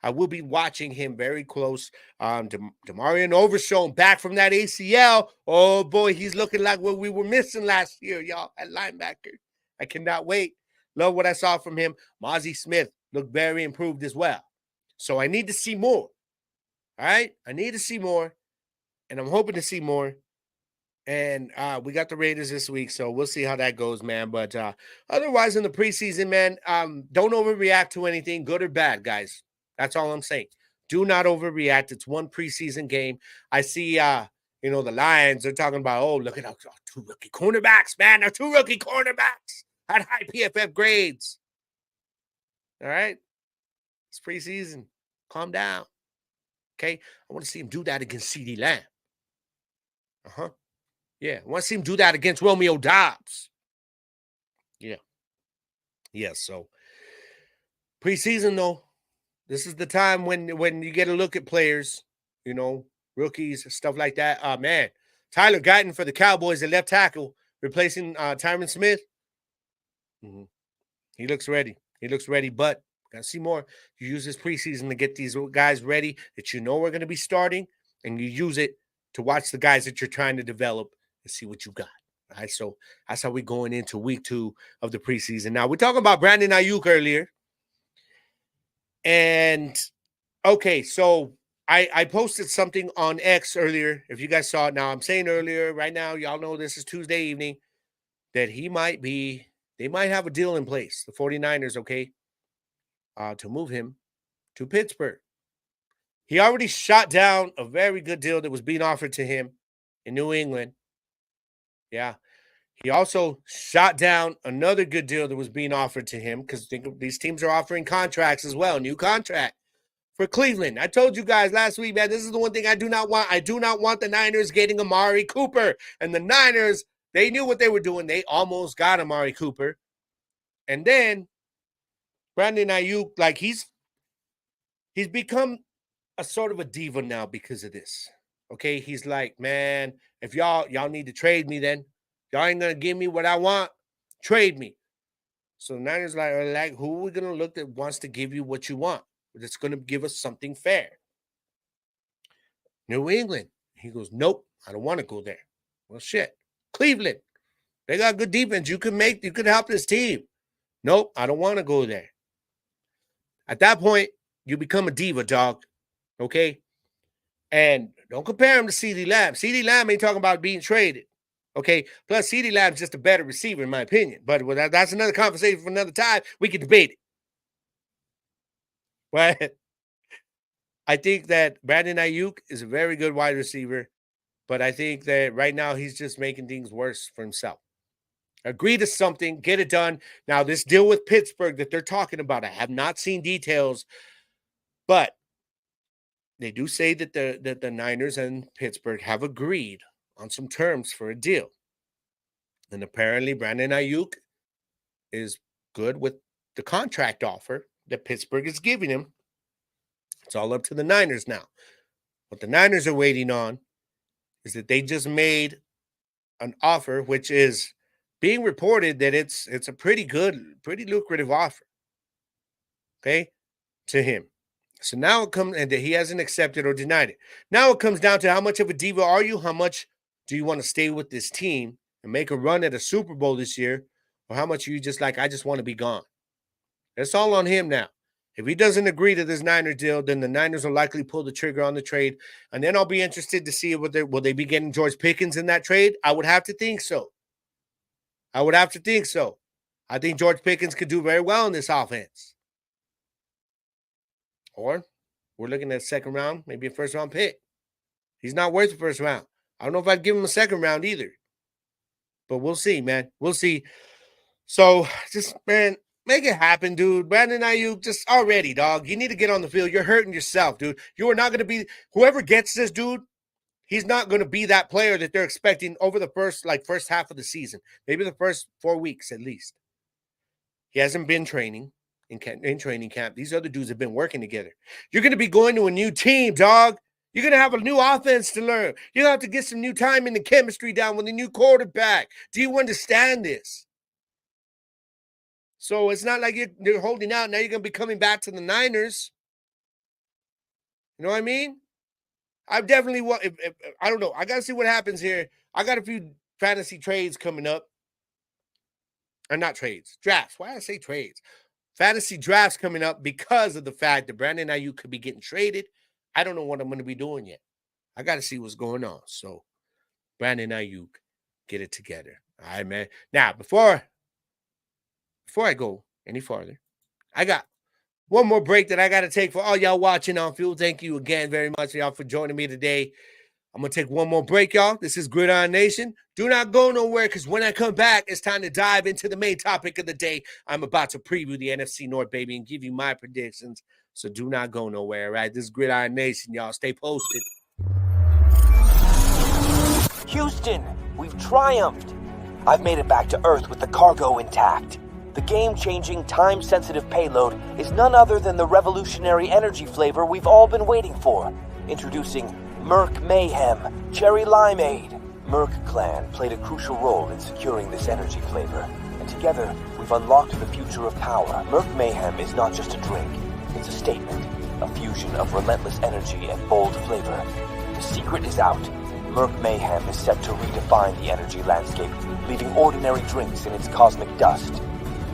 I will be watching him very close. Demarion Overshown back from that ACL. Oh boy, he's looking like what we were missing last year, y'all, at linebacker. I cannot wait. Love what I saw from him. Mozzie Smith looked very improved as well. So I need to see more. All right? I need to see more, and I'm hoping to see more. And we got the Raiders this week, so we'll see how that goes, man. But otherwise, in the preseason, man, don't overreact to anything, good or bad, guys. That's all I'm saying. Do not overreact. It's one preseason game. I see, the Lions are talking about, oh, look at our 2 rookie cornerbacks, man. Our 2 rookie cornerbacks had high PFF grades. All right? It's preseason. Calm down. Okay? I want to see him do that against CeeDee Lamb. Uh-huh. Yeah, I want to see him do that against Romeo Doubs. Yeah. So preseason, though, this is the time when you get a look at players, rookies, stuff like that. Man, Tyler Guyton for the Cowboys, the left tackle, replacing Tyron Smith. Mm-hmm. He looks ready. But got to see more. You use this preseason to get these guys ready that we're going to be starting, and you use it to watch the guys that you're trying to develop and see what you got. All right, so that's how we're going into week 2 of the preseason. Now, we're talking about Brandon Aiyuk earlier. And, okay, so I posted something on X earlier. If you guys saw it now, I'm saying earlier, right now, y'all know this is Tuesday evening, that they might have a deal in place, the 49ers, okay, to move him to Pittsburgh. He already shot down a very good deal that was being offered to him in New England. Yeah. He also shot down another good deal that was being offered to him because these teams are offering contracts as well, new contract for Cleveland. I told you guys last week, man, this is the one thing I do not want. I do not want the Niners getting Amari Cooper. And the Niners, they knew what they were doing. They almost got Amari Cooper. And then Brandon Aiyuk, like he's become a sort of a diva now because of this. Okay, he's like, man, if y'all need to trade me, then y'all ain't gonna give me what I want. Trade me. So the Niners are like, who are we gonna look that wants to give you what you want? That's gonna give us something fair. New England. He goes, nope, I don't want to go there. Well, shit. Cleveland. They got good defense. You could help this team. Nope, I don't want to go there. At that point, you become a diva, dog. Okay? And don't compare him to CeeDee Lamb. CeeDee Lamb ain't talking about being traded. Okay? Plus, CeeDee Lamb's just a better receiver, in my opinion. But that's another conversation for another time. We can debate it. But I think that Brandon Aiyuk is a very good wide receiver. But I think that right now he's just making things worse for himself. Agree to something, get it done. Now, this deal with Pittsburgh that they're talking about, I have not seen details, but they do say that the Niners and Pittsburgh have agreed on some terms for a deal. And apparently Brandon Aiyuk is good with the contract offer that Pittsburgh is giving him. It's all up to the Niners now. What the Niners are waiting on is that they just made an offer, which is being reported that it's a pretty lucrative offer, okay, to him. So now it comes, and that he hasn't accepted or denied it. Now it comes down to how much of a diva are you? How much do you want to stay with this team and make a run at a Super Bowl this year? Or how much are you just like, I just want to be gone? That's all on him now. If he doesn't agree to this Niners deal, then the Niners will likely pull the trigger on the trade. And then I'll be interested to see will they be getting George Pickens in that trade? I would have to think so. I think George Pickens could do very well in this offense. Or we're looking at a second round, maybe a first round pick. He's not worth the first round. I don't know if I'd give him a second round either. But we'll see, man. We'll see. So just, man, make it happen, dude. Brandon Aiyuk, just already, dog. You need to get on the field. You're hurting yourself, dude. You are not going to be, whoever gets this, dude, he's not going to be that player that they're expecting over the first half of the season. Maybe the first 4 weeks at least. He hasn't been training. in training camp. These other dudes have been working together. You're going to be going to a new team, dog. You're going to have a new offense to learn. You're going to have to get some new time in the chemistry down with a new quarterback. Do you understand this? So it's not like you're holding out. Now you're going to be coming back to the Niners. You know what I mean? I definitely want, if I don't know. I got to see what happens here. I got a few fantasy trades coming up. Or not trades, drafts. Why did I say trades? Fantasy drafts coming up because of the fact that Brandon Aiyuk could be getting traded. I don't know what I'm going to be doing yet. I got to see what's going on. So, Brandon Aiyuk, get it together. All right, man. Now, before I go any farther, I got one more break that I got to take for all y'all watching on Fuel. Thank you again very much, y'all, for joining me today. I'm going to take one more break, y'all. This is Gridiron Nation. Do not go nowhere, because when I come back, it's time to dive into the main topic of the day. I'm about to preview the NFC North, baby, and give you my predictions. So do not go nowhere, all right? This is Gridiron Nation, y'all. Stay posted. Houston, we've triumphed. I've made it back to Earth with the cargo intact. The game-changing, time-sensitive payload is none other than the revolutionary energy flavor we've all been waiting for. Introducing Merc Mayhem Cherry Limeade. Merc Clan played a crucial role in securing this energy flavor, and together we've unlocked the future of power. Merc Mayhem is not just a drink, it's a statement, a fusion of relentless energy and bold flavor. The secret is out. Merc Mayhem is set to redefine the energy landscape, leaving ordinary drinks in its cosmic dust.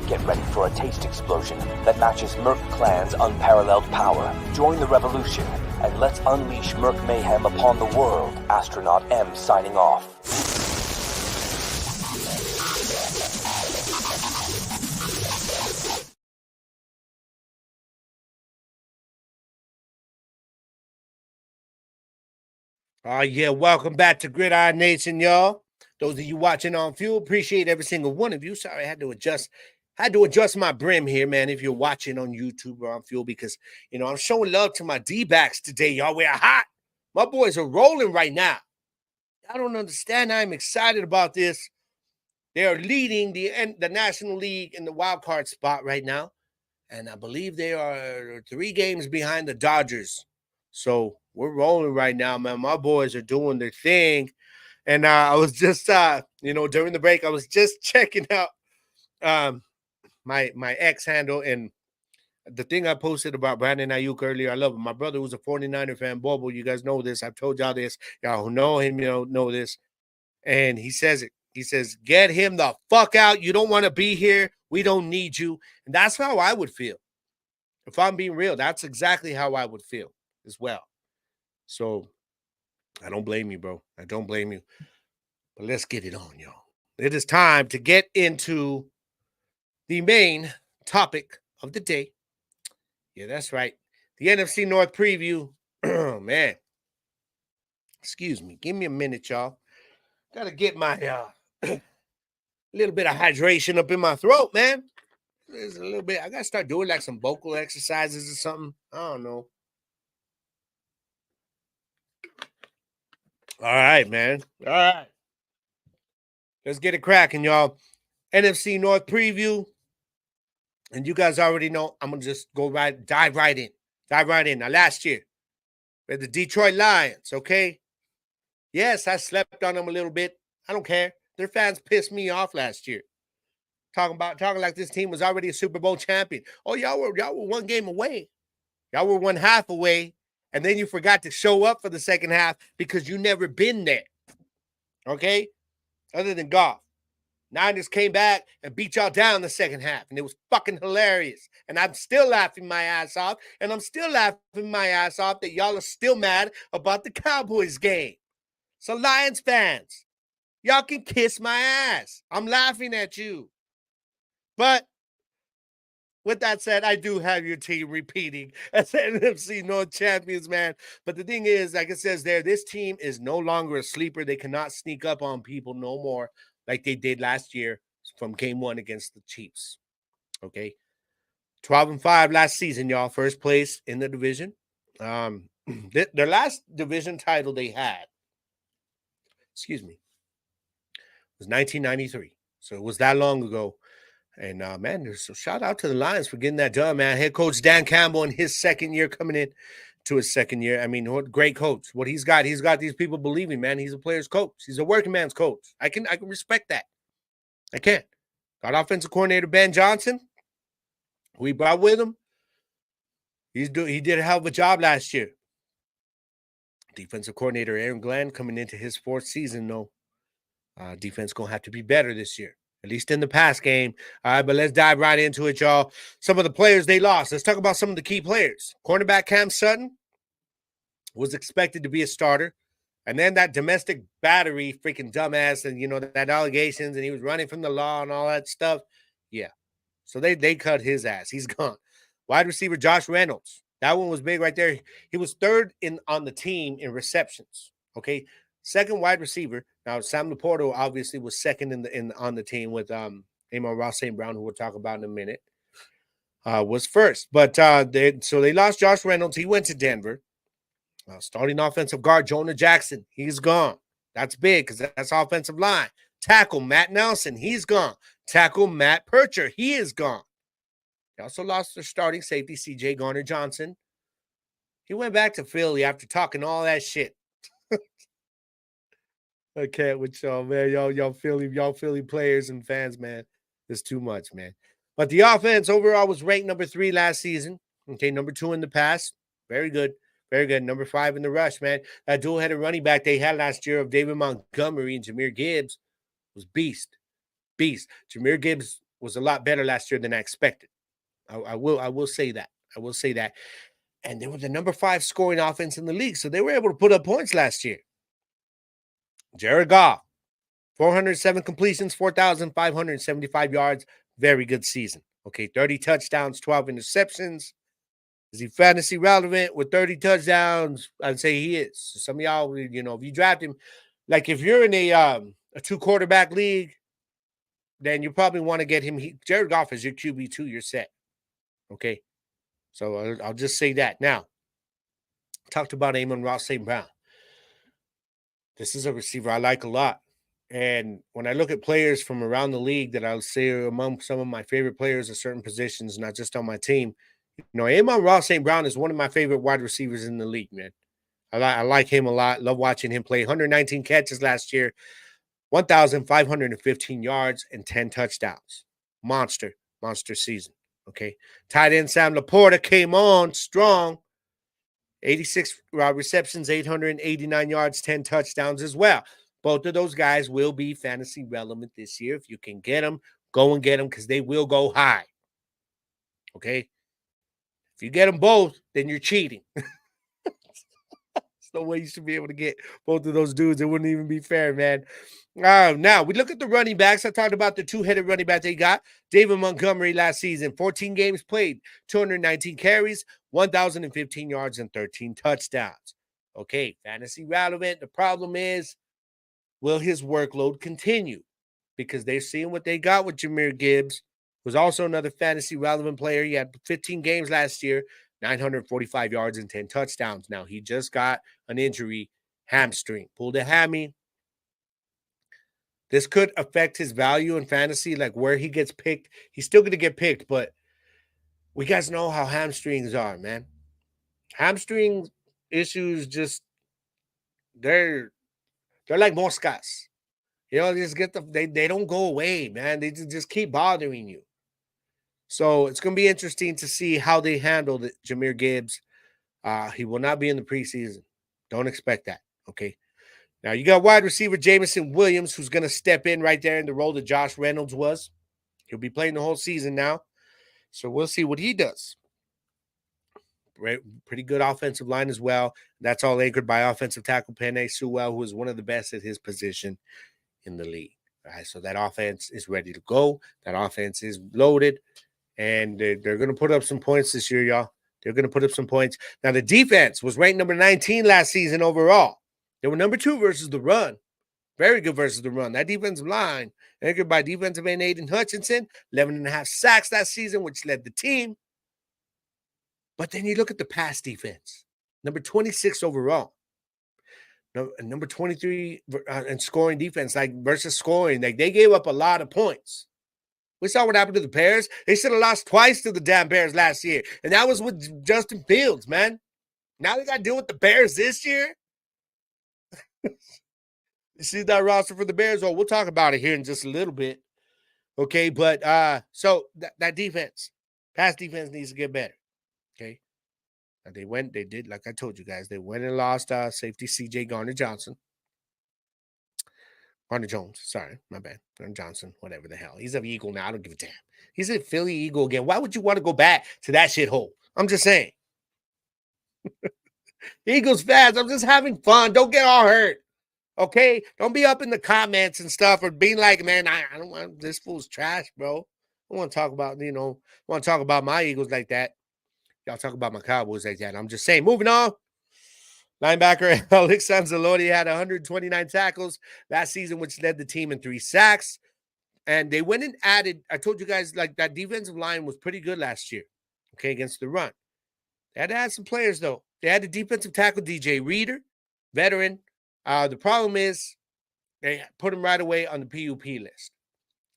Get ready for a taste explosion that matches Merc Clan's unparalleled power. Join the revolution, and let's unleash Merc Mayhem upon the world. Astronaut M signing off. Yeah, welcome back to Gridiron Nation, y'all. Those of you watching on Fuel, appreciate every single one of you. Sorry, I had to adjust my brim here, man, if you're watching on YouTube or on Fuel, because, you know, I'm showing love to my D-backs today, y'all. We're hot. My boys are rolling right now. I don't understand. I'm excited about this. They are leading the National League in the wild card spot right now, and I believe they are 3 games behind the Dodgers. So we're rolling right now, man. My boys are doing their thing. And I was just, during the break, I was just checking out my X handle, and the thing I posted about Brandon Aiyuk earlier. I love him. My brother was a 49er fan, Bobo. You guys know this. I've told y'all this. Y'all who know him, know this. And he says it. He says, get him the fuck out. You don't want to be here. We don't need you. And that's how I would feel. If I'm being real, that's exactly how I would feel as well. So I don't blame you, bro. I don't blame you. But let's get it on, y'all. It is time to get into the main topic of the day. Yeah, that's right. The NFC North preview. Oh, man. Excuse me. Give me a minute, y'all. Got to get my little bit of hydration up in my throat, man. There's a little bit. I got to start doing like some vocal exercises or something. I don't know. All right, man. All right. Let's get it cracking, y'all. NFC North preview. And you guys already know, I'm going to just dive right in. Now, last year, we had the Detroit Lions, okay? Yes, I slept on them a little bit. I don't care. Their fans pissed me off last year. Talking like this team was already a Super Bowl champion. Oh, y'all were 1 game away. Y'all were 1/2 away. And then you forgot to show up for the second half because you never been there. Okay? Other than golf. Niners came back and beat y'all down the second half. And it was fucking hilarious. And I'm still laughing my ass off. And I'm still laughing my ass off that y'all are still mad about the Cowboys game. So Lions fans, y'all can kiss my ass. I'm laughing at you. But with that said, I do have your team repeating as NFC North champions, man. But the thing is, like it says there, this team is no longer a sleeper. They cannot sneak up on people no more like they did last year from game 1 against the Chiefs. Okay. 12-5 last season, y'all. First place in the division. Their last division title they had, was 1993. So it was that long ago. And man, so shout out to the Lions for getting that done, man. Head coach Dan Campbell in his second year coming in to his second year. I mean, what great coach. What he's got these people believing, man. He's a player's coach. He's a working man's coach. I can respect that. I can. Got offensive coordinator Ben Johnson, who he brought with him. He did a hell of a job last year. Defensive coordinator Aaron Glenn coming into his fourth season, though. Defense going to have to be better this year, at least in the pass game. All right, but let's dive right into it, y'all. Some of the players they lost. Let's talk about some of the key players. Cornerback Cam Sutton was expected to be a starter. And then that domestic battery, freaking dumbass, and, you know, that allegations, and he was running from the law and all that stuff. Yeah. So they cut his ass. He's gone. Wide receiver Josh Reynolds. That one was big right there. He was third on the team in receptions. Okay. Second wide receiver. Now, Sam Laporta obviously was second on the team with Amon Ross St. Brown, who we'll talk about in a minute, was first. But they lost Josh Reynolds. He went to Denver. Starting offensive guard Jonah Jackson. He's gone. That's big because that's offensive line. Tackle Matt Nelson. He's gone. Tackle Matt Percher. He is gone. They also lost their starting safety, C.J. Garner-Johnson. He went back to Philly after talking all that shit. I can't with y'all, man. Y'all Philly players and fans, man. It's too much, man. But the offense overall was ranked number 3 last season. Okay, number 2 in the pass. Very good. Very good. Number 5 in the rush, man. That dual-headed running back they had last year of David Montgomery and Jahmyr Gibbs was beast. Jahmyr Gibbs was a lot better last year than I expected. I will say that. I will say that. And they were the number 5 scoring offense in the league, so they were able to put up points last year. Jared Goff, 407 completions, 4,575 yards. Very good season. Okay, 30 touchdowns, 12 interceptions. Is he fantasy relevant with 30 touchdowns? I'd say he is. So some of y'all, you know, if you draft him, like if you're in a 2-quarterback league, then you probably want to get him. Jared Goff is your QB2. You're set. Okay, so I'll just say that. Now, talked about Amon Ross St. Brown. This is a receiver I like a lot. And when I look at players from around the league that I'll say are among some of my favorite players at certain positions, not just on my team, you know, Amon Ross St. Brown is one of my favorite wide receivers in the league, man. I like him a lot. Love watching him play. 119 catches last year, 1,515 yards, and 10 touchdowns. Monster season. Okay. Tight end Sam Laporta came on strong. 86 receptions, 889 yards, 10 touchdowns as well. Both of those guys will be fantasy relevant this year. If you can get them, go and get them because they will go high. Okay? If you get them both, then you're cheating. There's no way you should be able to get both of those dudes. It wouldn't even be fair, man. Now, we look at the running backs. I talked about the 2-headed running back they got. David Montgomery last season, 14 games played, 219 carries, 1,015 yards, and 13 touchdowns. Okay, fantasy relevant. The problem is, will his workload continue? Because they're seeing what they got with Jahmyr Gibbs, who's also another fantasy relevant player. He had 15 games last year, 945 yards, and 10 touchdowns. Now, he just got an injury, hamstring, pulled a hammy. This could affect his value in fantasy, like where he gets picked. He's still going to get picked, but we guys know how hamstrings are, man. Hamstring issues just, they're like moscas. You know, they don't go away, man. They just keep bothering you. So it's going to be interesting to see how they handle Jahmyr Gibbs. He will not be in the preseason. Don't expect that, okay? Now, you got wide receiver Jameson Williams, who's going to step in right there in the role that Josh Reynolds was. He'll be playing the whole season now. So we'll see what he does. Pretty good offensive line as well. That's all anchored by offensive tackle Penei Sewell, who is one of the best at his position in the league. All right, so that offense is ready to go. That offense is loaded, and they're going to put up some points this year, y'all. They're going to put up some points. Now, the defense was ranked number 19 last season overall. They were number 2 versus the run. Very good versus the run. That defensive line, anchored by defensive end Aiden Hutchinson, 11.5 sacks that season, which led the team. But then you look at the pass defense, number 26 overall. Number 23 in scoring defense, like versus scoring. Like they gave up a lot of points. We saw what happened to the Bears. They should have lost twice to the damn Bears last year. And that was with Justin Fields, man. Now they got to deal with the Bears this year. You see that roster for the Bears? Oh, we'll talk about it here in just a little bit. Okay, but so that defense, pass defense needs to get better. Okay. They did, like I told you guys, they went and lost safety C.J. Garner-Jones, sorry, my bad. Garner-Johnson, whatever the hell. He's an Eagle now. I don't give a damn. He's a Philly Eagle again. Why would you want to go back to that shithole? I'm just saying. Eagles fans, I'm just having fun. Don't get all hurt. Okay? Don't be up in the comments and stuff or being like, man, I don't want this fool's trash, bro. I want to talk about my Eagles like that. Y'all talk about my Cowboys like that. I'm just saying. Moving on. Linebacker Alex Anzalone had 129 tackles last season, which led the team in 3 sacks. And they went and added, I told you guys, like that defensive line was pretty good last year, okay, against the run. They had to add some players, though. They had the defensive tackle, DJ Reader, veteran. The problem is they put him right away on the PUP list.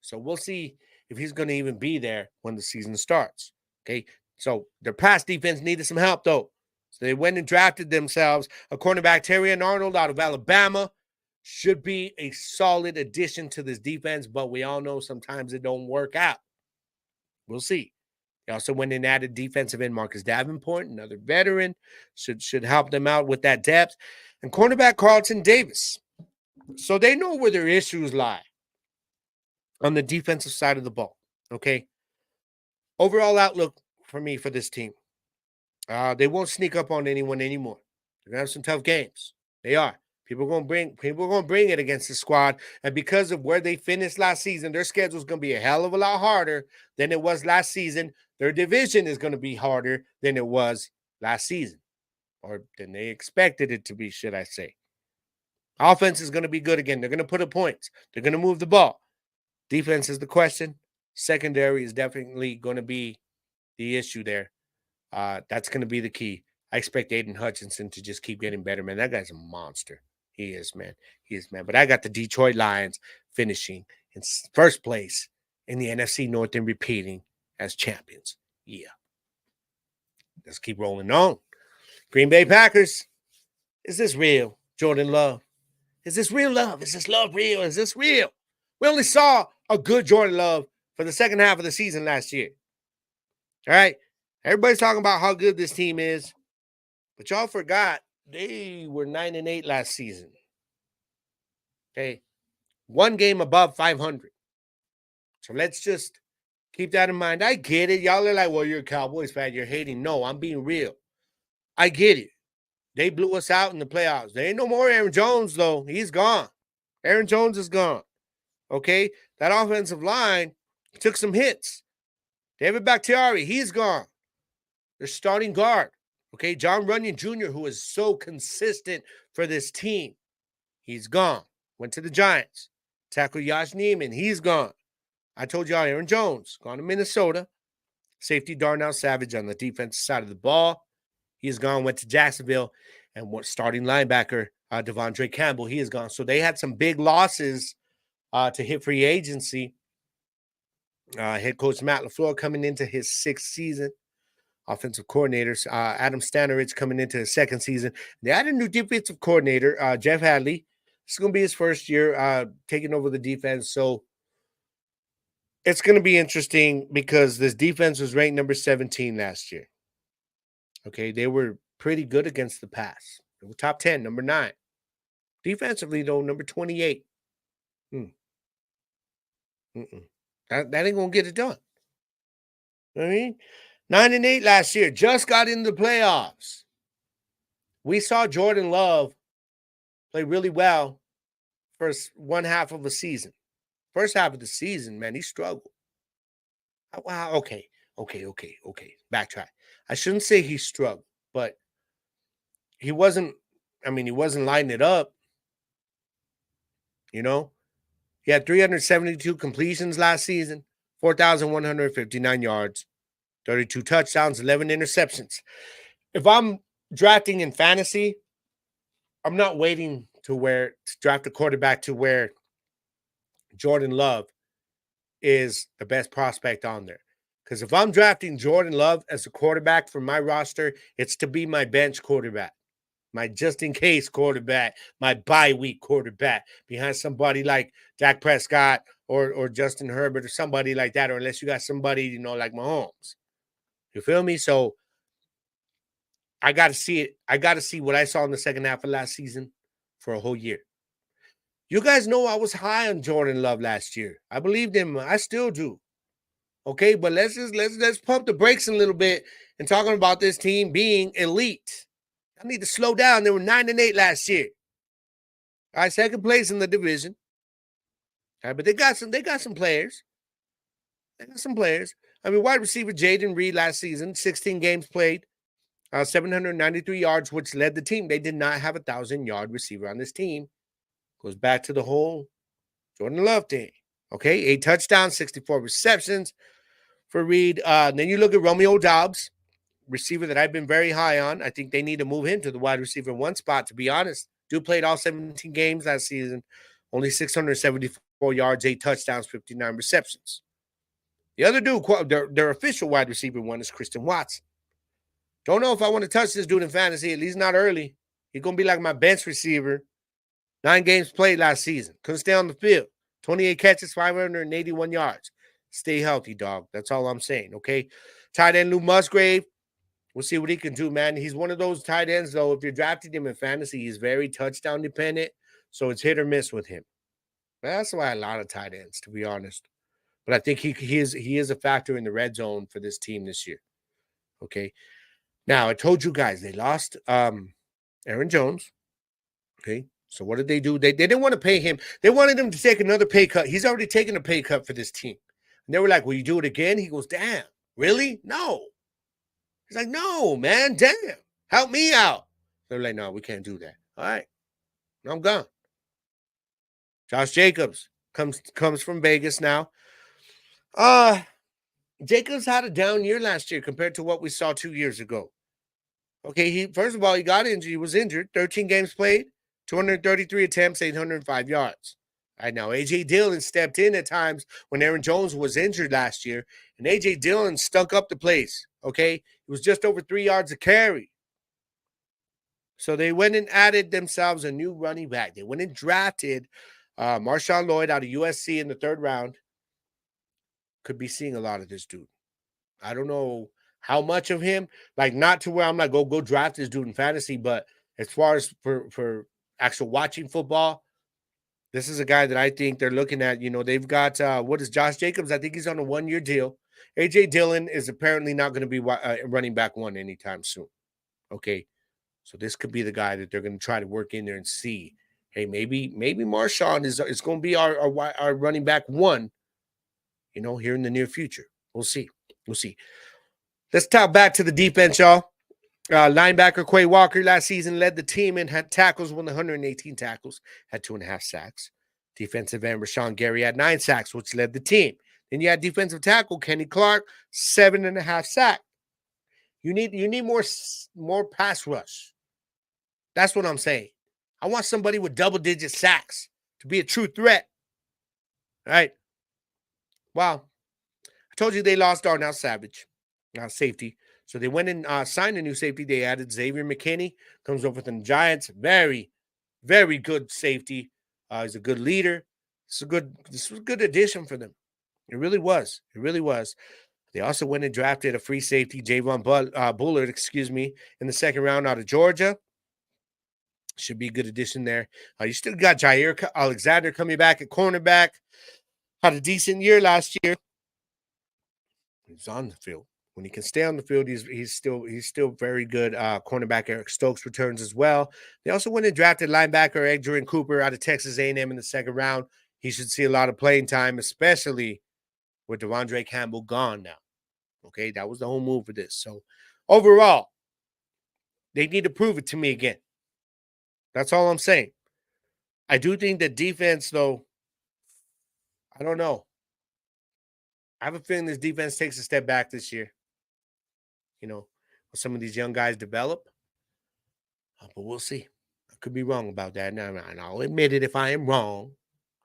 So we'll see if he's going to even be there when the season starts, okay? So their pass defense needed some help, though. So they went and drafted themselves a cornerback, Terrion Arnold, out of Alabama. Should be a solid addition to this defense, but we all know sometimes it don't work out. We'll see. They also went and added defensive end Marcus Davenport, another veteran. Should help them out with that depth. And cornerback Carlton Davis. So they know where their issues lie on the defensive side of the ball, okay? Overall outlook for me for this team. They won't sneak up on anyone anymore. They're gonna have some tough games. They are. People are gonna bring it against the squad, and because of where they finished last season, their schedule is gonna be a hell of a lot harder than it was last season. Their division is gonna be harder than it was last season, or than they expected it to be, should I say? Offense is gonna be good again. They're gonna put up points. They're gonna move the ball. Defense is the question. Secondary is definitely gonna be the issue there. That's going to be the key. I expect Aiden Hutchinson to just keep getting better, man. That guy's a monster. He is, man. He is, man. But I got the Detroit Lions finishing in first place in the NFC North and repeating as champions. Yeah. Let's keep rolling on. Green Bay Packers. Is this real? Jordan Love. Is this real love? Is this love real? Is this real? We only saw a good Jordan Love for the second half of the season last year. All right? Everybody's talking about how good this team is, but y'all forgot they were 9-8 last season. Okay, 1 game above 500. So let's just keep that in mind. I get it. Y'all are like, well, you're a Cowboys fan. You're hating. No, I'm being real. I get it. They blew us out in the playoffs. There ain't no more Aaron Jones, though. He's gone. Aaron Jones is gone. Okay, that offensive line took some hits. David Bakhtiari, he's gone. Their starting guard, okay, John Runyon Jr., who is so consistent for this team, he's gone. Went to the Giants. Tackle Yash Neiman, he's gone. I told y'all Aaron Jones, gone to Minnesota. Safety Darnell Savage on the defensive side of the ball. He's gone, went to Jacksonville. And what starting linebacker, Devondre Campbell, he is gone. So they had some big losses to hit free agency. Head coach Matt LaFleur coming into his 6th season. Offensive coordinators, Adam Stannerich coming into his 2nd season. They had a new defensive coordinator, Jeff Hadley. This is going to be his first year taking over the defense. So it's going to be interesting because this defense was ranked number 17 last year. Okay, they were pretty good against the pass. They were top 10, number 9. Defensively, though, number 28. That ain't going to get it done. You know what I mean? 9-8 last year, just got into the playoffs. We saw Jordan Love play really well first 1 half of a season. First half of the season, man, he struggled. Wow, okay. Backtrack. I shouldn't say he struggled, but he wasn't lighting it up. You know? He had 372 completions last season, 4,159 yards. 32 touchdowns, 11 interceptions. If I'm drafting in fantasy, I'm not waiting to draft a quarterback to where Jordan Love is the best prospect on there. Because if I'm drafting Jordan Love as a quarterback for my roster, it's to be my bench quarterback, my just-in-case quarterback, my bye-week quarterback behind somebody like Dak Prescott or Justin Herbert or somebody like that, or unless you got somebody, like Mahomes. You feel me? So I got to see it. I got to see what I saw in the second half of last season for a whole year. You guys know I was high on Jordan Love last year. I believed him. I still do. Okay, but let's pump the brakes a little bit and talking about this team being elite. I need to slow down. They were 9-8 last year. All right, second place in the division. All right, but they got some players. They got some players. I mean, wide receiver Jaden Reed last season, 16 games played, 793 yards, which led the team. They did not have a 1,000-yard receiver on this team. Goes back to the whole Jordan Love thing. Okay, 8 touchdowns, 64 receptions for Reed. Then you look at Romeo Doubs, receiver that I've been very high on. I think they need to move him to the wide receiver 1 spot, to be honest. Dude played all 17 games last season, only 674 yards, 8 touchdowns, 59 receptions. The other dude, their official wide receiver 1 is Christian Watson. Don't know if I want to touch this dude in fantasy, at least not early. He's going to be like my bench receiver. 9 games played last season. Couldn't stay on the field. 28 catches, 581 yards. Stay healthy, dog. That's all I'm saying, okay? Tight end Lou Musgrave. We'll see what he can do, man. He's one of those tight ends, though. If you're drafting him in fantasy, he's very touchdown dependent, so it's hit or miss with him. That's why a lot of tight ends, to be honest. But I think he is a factor in the red zone for this team this year. Okay. Now, I told you guys they lost Aaron Jones. Okay. So what did they do? They didn't want to pay him. They wanted him to take another pay cut. He's already taken a pay cut for this team. And they were like, will you do it again? He goes, damn, really? No. He's like, no, man, damn. Help me out. They're like, no, we can't do that. All right. I'm gone. Josh Jacobs comes from Vegas now. Jacobs had a down year last year compared to what we saw 2 years ago. Okay, first of all, he got injured. He was injured. 13 games played, 233 attempts, 805 yards. All right, now A.J. Dillon stepped in at times when Aaron Jones was injured last year, and A.J. Dillon stunk up the place, okay? It was just over 3 yards a carry. So they went and added themselves a new running back. They went and drafted Marshawn Lloyd out of USC in the 3rd round. Could be seeing a lot of this dude. I don't know how much of him, like not to where I'm like, go draft this dude in fantasy, but as far as for actual watching football, this is a guy that I think they're looking at. They've got, what is Josh Jacobs? I think he's on a 1-year deal. A.J. Dillon is apparently not going to be running back 1 anytime soon. Okay. So this could be the guy that they're going to try to work in there and see, hey, maybe Marshawn is going to be our running back 1, here in the near future. We'll see. Let's talk back to the defense, y'all. Linebacker Quay Walker last season led the team and had tackles, won 118 tackles, had 2.5 sacks. Defensive end Rashawn Gary had 9 sacks, which led the team. Then you had defensive tackle Kenny Clark, 7.5 sacks. You need more pass rush. That's what I'm saying. I want somebody with double-digit sacks to be a true threat. All right. Wow. I told you they lost Darnell Savage, safety. So they went and signed a new safety. They added Xavier McKinney, comes over from the Giants. Very, very good safety. He's a good leader. This was a good addition for them. It really was. They also went and drafted a free safety, Javon Bullard, in the 2nd round out of Georgia. Should be a good addition there. You still got Jair Alexander coming back at cornerback. Had a decent year last year. He's on the field. When he can stay on the field, he's still very good. Cornerback Eric Stokes returns as well. They also went and drafted linebacker Adrian Cooper out of Texas A&M in the 2nd round. He should see a lot of playing time, especially with Devondre Campbell gone now. Okay, that was the whole move for this. So overall, they need to prove it to me again. That's all I'm saying. I do think that defense, though, I don't know. I have a feeling this defense takes a step back this year. Some of these young guys develop. But we'll see. I could be wrong about that. And I'll admit it if I am wrong.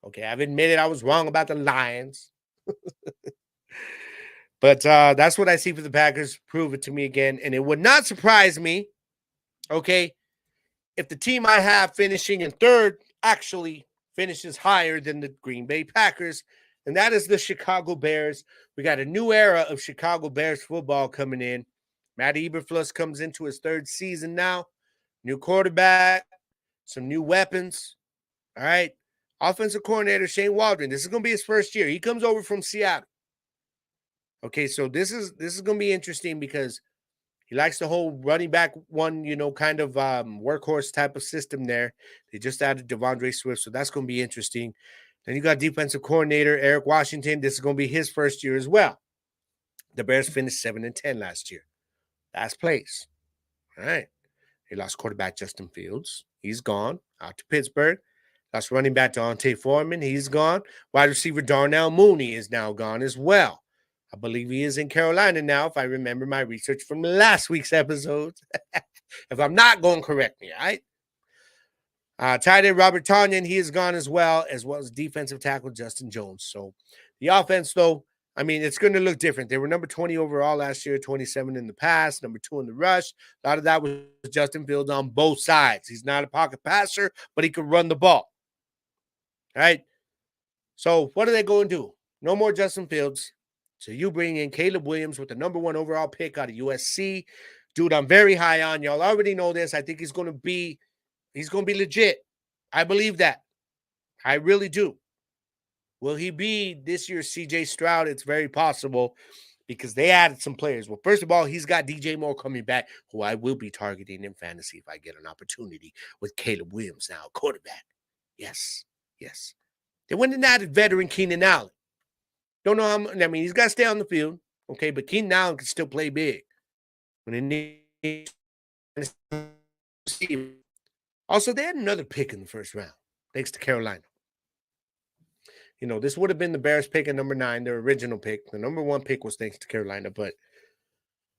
Okay, I've admitted I was wrong about the Lions. But that's what I see for the Packers. Prove it to me again. And it would not surprise me, okay, if the team I have finishing in third actually finishes higher than the Green Bay Packers, and that is the Chicago Bears. We got a new era of Chicago Bears football coming in. Matt Eberflus comes into his third season now. New quarterback, some new weapons. All right. Offensive coordinator Shane Waldron. This is going to be his first year. He comes over from Seattle. Okay, so this is going to be interesting because he likes the whole running back one, kind of workhorse type of system there. They just added Devondre Swift, so that's going to be interesting. Then you got defensive coordinator Eric Washington. This is going to be his first year as well. The Bears finished 7-10 last year. Last place. All right. They lost quarterback Justin Fields. He's gone out to Pittsburgh. Lost running back Deontay Foreman. He's gone. Wide receiver Darnell Mooney is now gone as well. I believe he is in Carolina now, if I remember my research from last week's episode. If I'm not going, correct me, all right? Tight end Robert Tonyan, he is gone as well as defensive tackle Justin Jones. So the offense, though, I mean, it's going to look different. They were number 20 overall last year, 27 in the pass, number 2 in the rush. A lot of that was Justin Fields on both sides. He's not a pocket passer, but he can run the ball. All right? So what are they going to do? No more Justin Fields. So you bring in Caleb Williams with the number 1 overall pick out of USC. Dude, I'm very high on. Y'all already know this. I think he's going to be legit. I believe that. I really do. Will he be this year's CJ Stroud? It's very possible because they added some players. Well, first of all, he's got DJ Moore coming back, who I will be targeting in fantasy if I get an opportunity with Caleb Williams now, quarterback. Yes. They went and added veteran Keenan Allen. Don't know how much. I mean, he's got to stay on the field, okay, but Keenan Allen can still play big. When they need. Also, they had another pick in the first round, thanks to Carolina. This would have been the Bears pick at number 9, their original pick. The number 1 pick was thanks to Carolina, but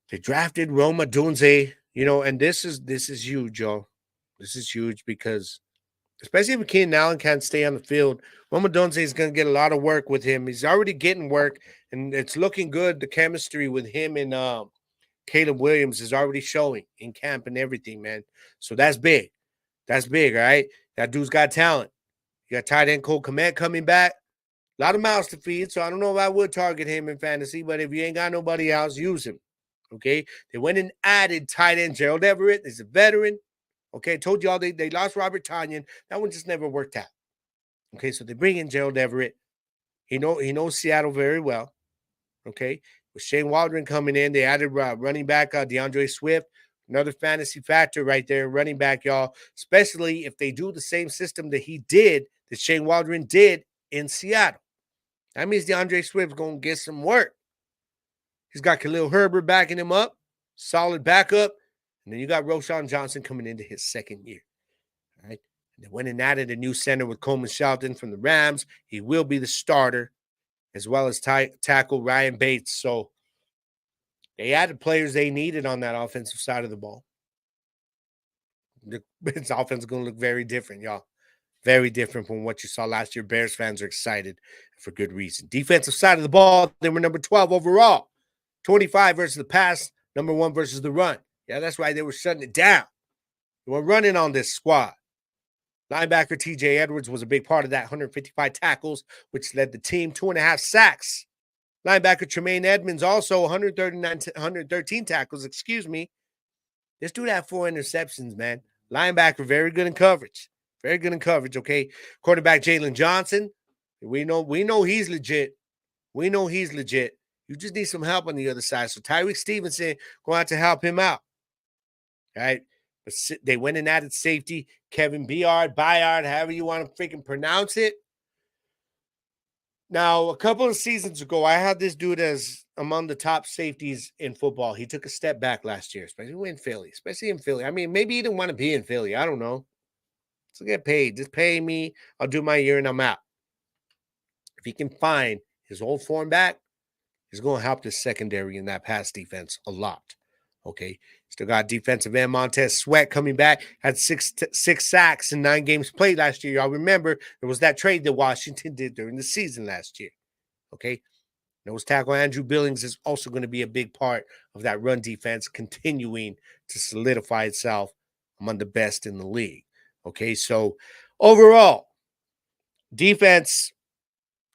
they drafted Rome Odunze, and this is huge, y'all. This is huge because especially if Keenan Allen can't stay on the field, Rome Odunze is going to get a lot of work with him. He's already getting work, and it's looking good. The chemistry with him and Caleb Williams is already showing in camp and everything, man. So that's big. That's big, all right? That dude's got talent. You got tight end Cole Kmet coming back. A lot of mouths to feed, so I don't know if I would target him in fantasy, but if you ain't got nobody else, use him, okay? They went and added tight end Gerald Everett. He's a veteran, okay? Told y'all they lost Robert Tonyan. That one just never worked out, okay? So they bring in Gerald Everett. He knows Seattle very well, okay? With Shane Waldron coming in, they added running back DeAndre Swift. Another fantasy factor right there, running back, y'all, especially if they do the same system that Shane Waldron did in Seattle. That means DeAndre Swift's going to get some work. He's got Khalil Herbert backing him up, solid backup. And then you got Roschon Johnson coming into his second year. All right. And they went and added a new center with Coleman Shelton from the Rams. He will be the starter, as well as tackle Ryan Bates. So they added players they needed on that offensive side of the ball. This offense is going to look very different, y'all. Very different from what you saw last year. Bears fans are excited for good reason. Defensive side of the ball, they were number 12 overall. 25 versus the pass, number 1 versus the run. Yeah, that's right. They were shutting it down. They were running on this squad. Linebacker TJ Edwards was a big part of that, 155 tackles, which led the team 2.5 sacks. Linebacker Tremaine Edmonds also 113 tackles, This dude had 4 interceptions, man. Linebacker, very good in coverage. Very good in coverage, okay? Quarterback Jalen Johnson, we know he's legit. You just need some help on the other side. So Tyreek Stevenson going out to help him out. All right? But they went and added safety, Kevin Byard, however you want to freaking pronounce it. Now, a couple of seasons ago, I had this dude as among the top safeties in football. He took a step back last year, especially in Philly. I mean, maybe he didn't want to be in Philly. I don't know. So get paid. Just pay me. I'll do my year and I'm out. If he can find his old form back, he's going to help the secondary in that pass defense a lot. Okay. Still got defensive end Montez Sweat coming back. Had six sacks in 9 games played last year. Y'all remember there was that trade that Washington did during the season last year. Okay. Nose tackle Andrew Billings is also going to be a big part of that run defense continuing to solidify itself among the best in the league. Okay, so overall, defense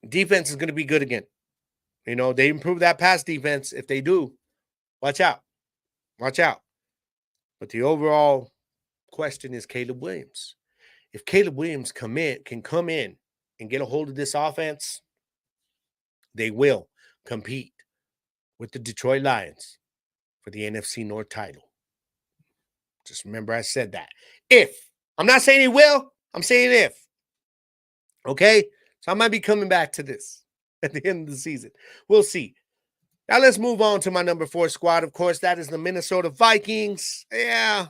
is going to be good again. You know, they improve that pass defense. If they do, watch out. Watch out. But the overall question is Caleb Williams. If Caleb Williams can come in and get a hold of this offense, they will compete with the Detroit Lions for the NFC North title. Just remember I said that. If. I'm not saying he will. I'm saying if. Okay? So I might be coming back to this at the end of the season. We'll see. Now let's move on to my number 4 squad. Of course, that is the Minnesota Vikings. Yeah,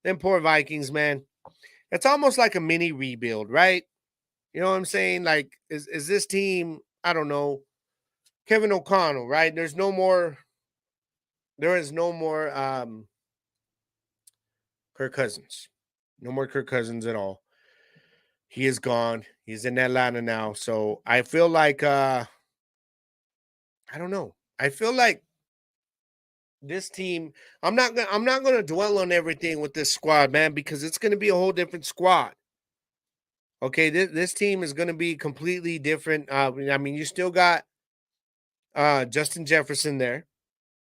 them poor Vikings, man. It's almost like a mini rebuild, right? You know what I'm saying? Like, is this team, I don't know, Kevin O'Connell, right? There is no more Kirk Cousins. No more Kirk Cousins at all. He is gone. He's in Atlanta now. So I feel like I don't know. I feel like this team, I'm not gonna dwell on everything with this squad, man, because it's gonna be a whole different squad. Okay, this team is gonna be completely different. I mean, you still got Justin Jefferson there.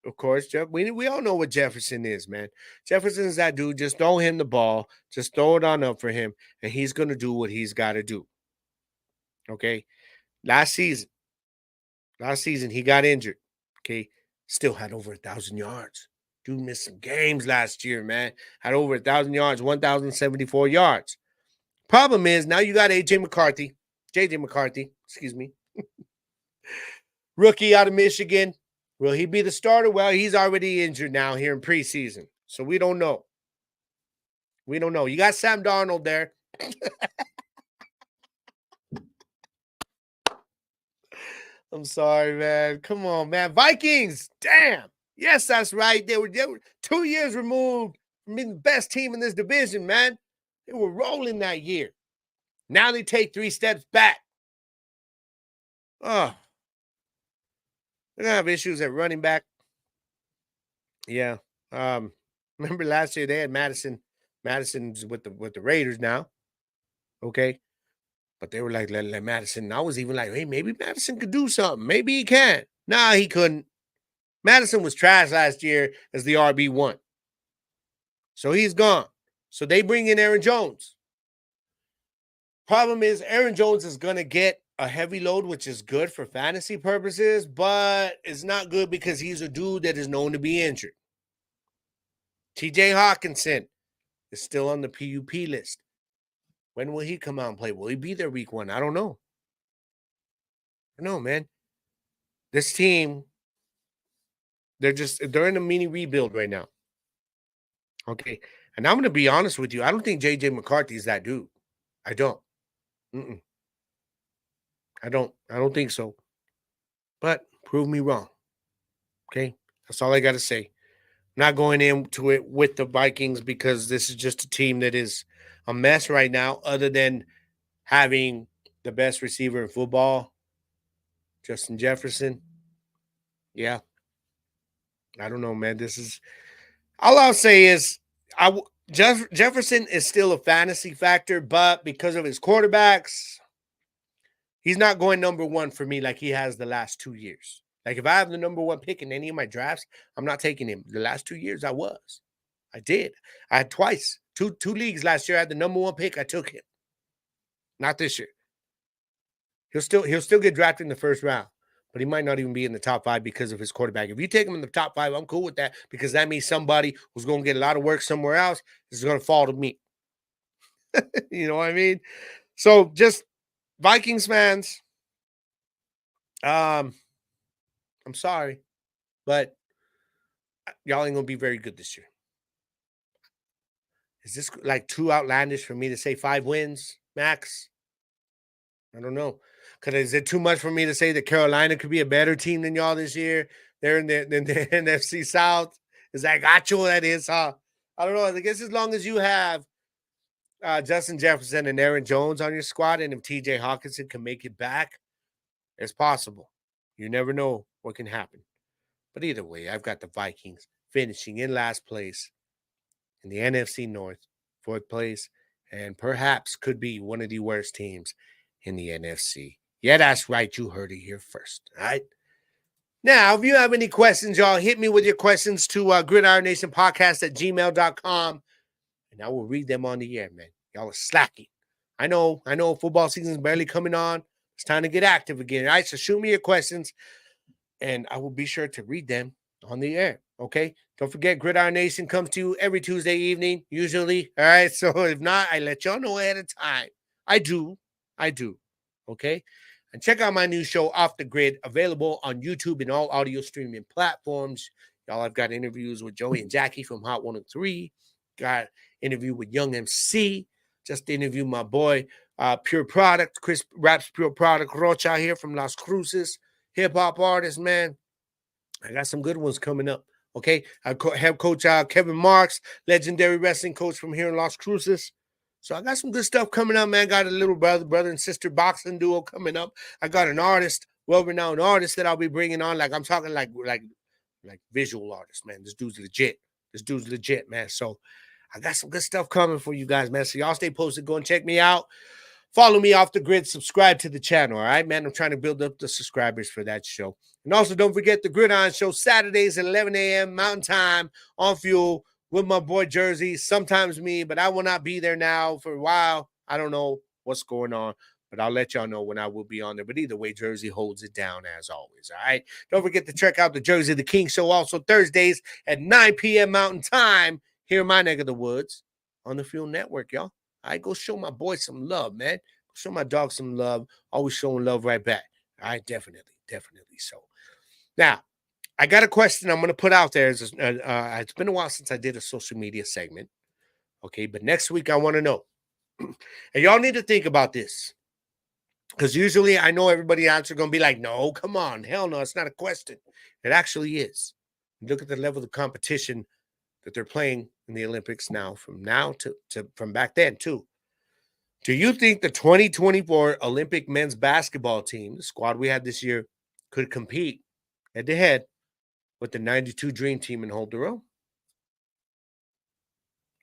Of course, we all know what Jefferson is, man. Jefferson is that dude. Just throw him the ball. Just throw it on up for him, and he's going to do what he's got to do. Okay? Last season, he got injured. Okay? Still had over 1,000 yards. Dude missed some games last year, man. Had over 1,000 yards, 1,074 yards. Problem is, now you got JJ McCarthy, excuse me. Rookie out of Michigan. Will he be the starter? Well, he's already injured now here in preseason. So we don't know. You got Sam Darnold there. I'm sorry, man. Come on, man. Vikings. Damn. Yes, that's right. They were 2 years removed from being the best team in this division, man. They were rolling that year. Now they take 3 steps back. Oh. They're going to have issues at running back. Yeah. Remember last year they had Madison. Madison's with the Raiders now. Okay. But they were like, let Madison. I was even like, hey, maybe Madison could do something. Maybe he can. Nah, he couldn't. Madison was trash last year as the RB1. So he's gone. So they bring in Aaron Jones. Problem is, Aaron Jones is going to get a heavy load, which is good for fantasy purposes, but it's not good because he's a dude that is known to be injured. TJ Hawkinson is still on the PUP list. When will he come out and play? Will he be there week 1? I don't know. Man. This team, they're in a mini rebuild right now. Okay. And I'm going to be honest with you. I don't think JJ McCarthy is that dude. I don't. I don't think so. But prove me wrong. Okay. That's all I got to say. Not going into it with the Vikings because this is just a team that is a mess right now, other than having the best receiver in football, Justin Jefferson. Yeah. I don't know, man. This is all I'll say is Jefferson is still a fantasy factor, but because of his quarterbacks, he's not going number 1 for me like he has the last 2 years. Like if I have the number 1 pick in any of my drafts, I'm not taking him. The last 2 years I was. I did. I had twice. Two leagues last year. I had the number 1 pick. I took him. Not this year. He'll still get drafted in the first round, but he might not even be in the top 5 because of his quarterback. If you take him in the top 5, I'm cool with that because that means somebody who's going to get a lot of work somewhere else is going to fall to me. You know what I mean? So just Vikings fans, I'm sorry, but y'all ain't going to be very good this year. Is this like too outlandish for me to say 5 wins, max? I don't know. Is it too much for me to say that Carolina could be a better team than y'all this year? They're in the NFC South. Is that gacho? That is, huh? I don't know. I guess as long as you have Justin Jefferson and Aaron Jones on your squad, and if TJ Hawkinson can make it back, it's possible. You never know what can happen. But either way, I've got the Vikings finishing in last place in the NFC North, fourth place, and perhaps could be one of the worst teams in the NFC. Yeah, that's right. You heard it here first. All right. Now, if you have any questions, y'all, hit me with your questions to gridironnationpodcast@gmail.com, and I will read them on the air, man. Y'all are slacking. I know football season is barely coming on. It's time to get active again. All right, so shoot me your questions, and I will be sure to read them on the air. Okay, don't forget, Gridiron Nation comes to you every Tuesday evening, usually. All right, so if not, I let y'all know ahead of time. I do. Okay, and check out my new show, Off the Grid, available on YouTube and all audio streaming platforms. Y'all, I've got interviews with Joey and Jackie from Hot 103. Got interview with Young MC. Just interviewed my boy, Pure Product, Chris Raps Pure Product, Rocha here from Las Cruces. Hip hop artist, man. I got some good ones coming up. Okay, I have Coach Kevin Marks, legendary wrestling coach from here in Las Cruces. So I got some good stuff coming up, man. Got a little brother and sister boxing duo coming up. I got an artist, well-renowned artist that I'll be bringing on. Like I'm talking like visual artist, man. This dude's legit, man. So I got some good stuff coming for you guys, man. So y'all stay posted. Go and check me out. Follow me Off the Grid. Subscribe to the channel, all right, man? I'm trying to build up the subscribers for that show. And also, don't forget the Gridiron Show, Saturdays at 11 a.m. Mountain Time on Fuel with my boy Jersey. Sometimes me, but I will not be there now for a while. I don't know what's going on, but I'll let y'all know when I will be on there. But either way, Jersey holds it down as always, all right? Don't forget to check out the Jersey the King Show also Thursdays at 9 p.m. Mountain Time here in my neck of the woods on the Fuel Network, y'all. I go show my boy some love, man. Show my dog some love. Always showing love right back. All right, definitely. So now, I got a question I'm going to put out there. It's been a while since I did a social media segment. Okay, but next week I want to know. And y'all need to think about this. Because usually I know everybody else are going to be like, no, come on. Hell no, it's not a question. It actually is. Look at the level of competition that they're playing in the Olympics now from back then too. Do you think the 2024 Olympic men's basketball team, the squad we had this year, could compete head-to-head with the 92 Dream Team and hold their own?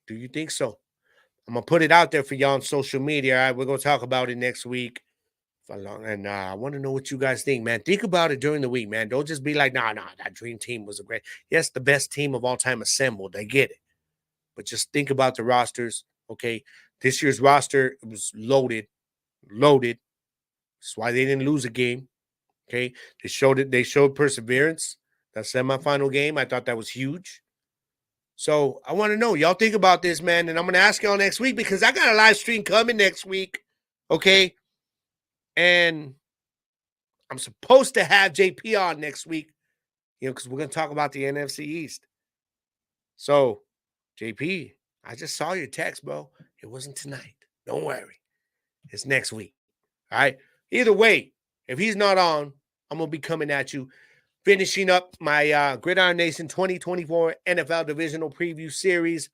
Do you think so? I'm going to put it out there for y'all on social media. All right, we're going to talk about it next week. And I want to know what you guys think, man. Think about it during the week, man. Don't just be like, nah, that Dream Team was yes, the best team of all time assembled. I get it. But just think about the rosters, okay? This year's roster was loaded. That's why they didn't lose a game, okay? They showed perseverance. That semifinal game, I thought that was huge. So I want to know, y'all think about this, man, and I'm going to ask y'all next week because I got a live stream coming next week, okay? And I'm supposed to have JP on next week, because we're going to talk about the NFC East. So, JP, I just saw your text, bro. It wasn't tonight. Don't worry. It's next week. All right? Either way, if he's not on, I'm going to be coming at you, finishing up my Gridiron Nation 2024 NFL Divisional Preview Series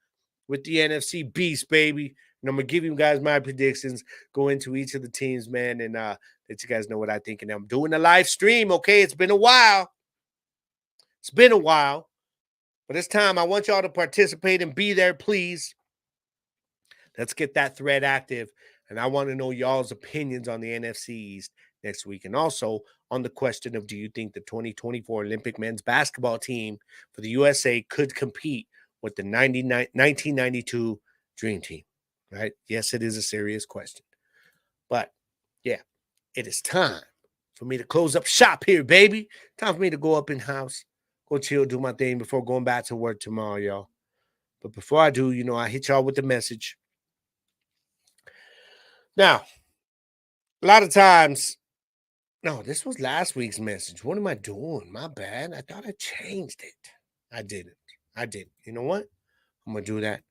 with the NFC Beast, baby. And I'm going to give you guys my predictions, go into each of the teams, man, and let you guys know what I think. And I'm doing a live stream, okay? It's been a while. But it's time. I want y'all to participate and be there, please. Let's get that thread active. And I want to know y'all's opinions on the NFC East next week. And also on the question of, do you think the 2024 Olympic men's basketball team for the USA could compete with the 1992 Dream Team? Right? Yes, it is a serious question. But, yeah, it is time for me to close up shop here, baby. Time for me to go up in house, go chill, do my thing before going back to work tomorrow, y'all. But before I do, I hit y'all with the message. Now, a lot of times, no, this was last week's message. What am I doing? My bad. I thought I changed it. I didn't. You know what? I'm going to do that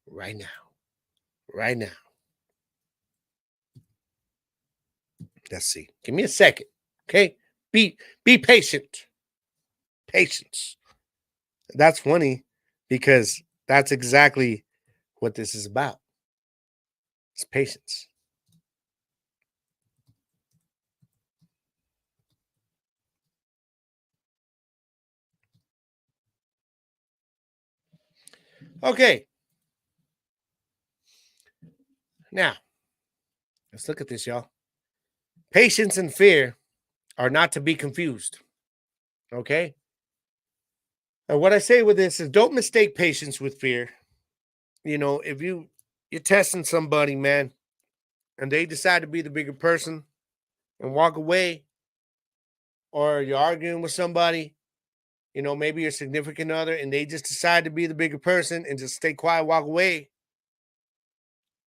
right now. Let's see. Give me a second, okay? Be patient. Patience. That's funny because that's exactly what this is about. It's patience. Okay. Now, let's look at this, y'all. Patience and fear are not to be confused. Okay? And what I say with this is don't mistake patience with fear. You know, if you're testing somebody, man, and they decide to be the bigger person and walk away, or you're arguing with somebody, you know, maybe your significant other, and they just decide to be the bigger person and just stay quiet, walk away.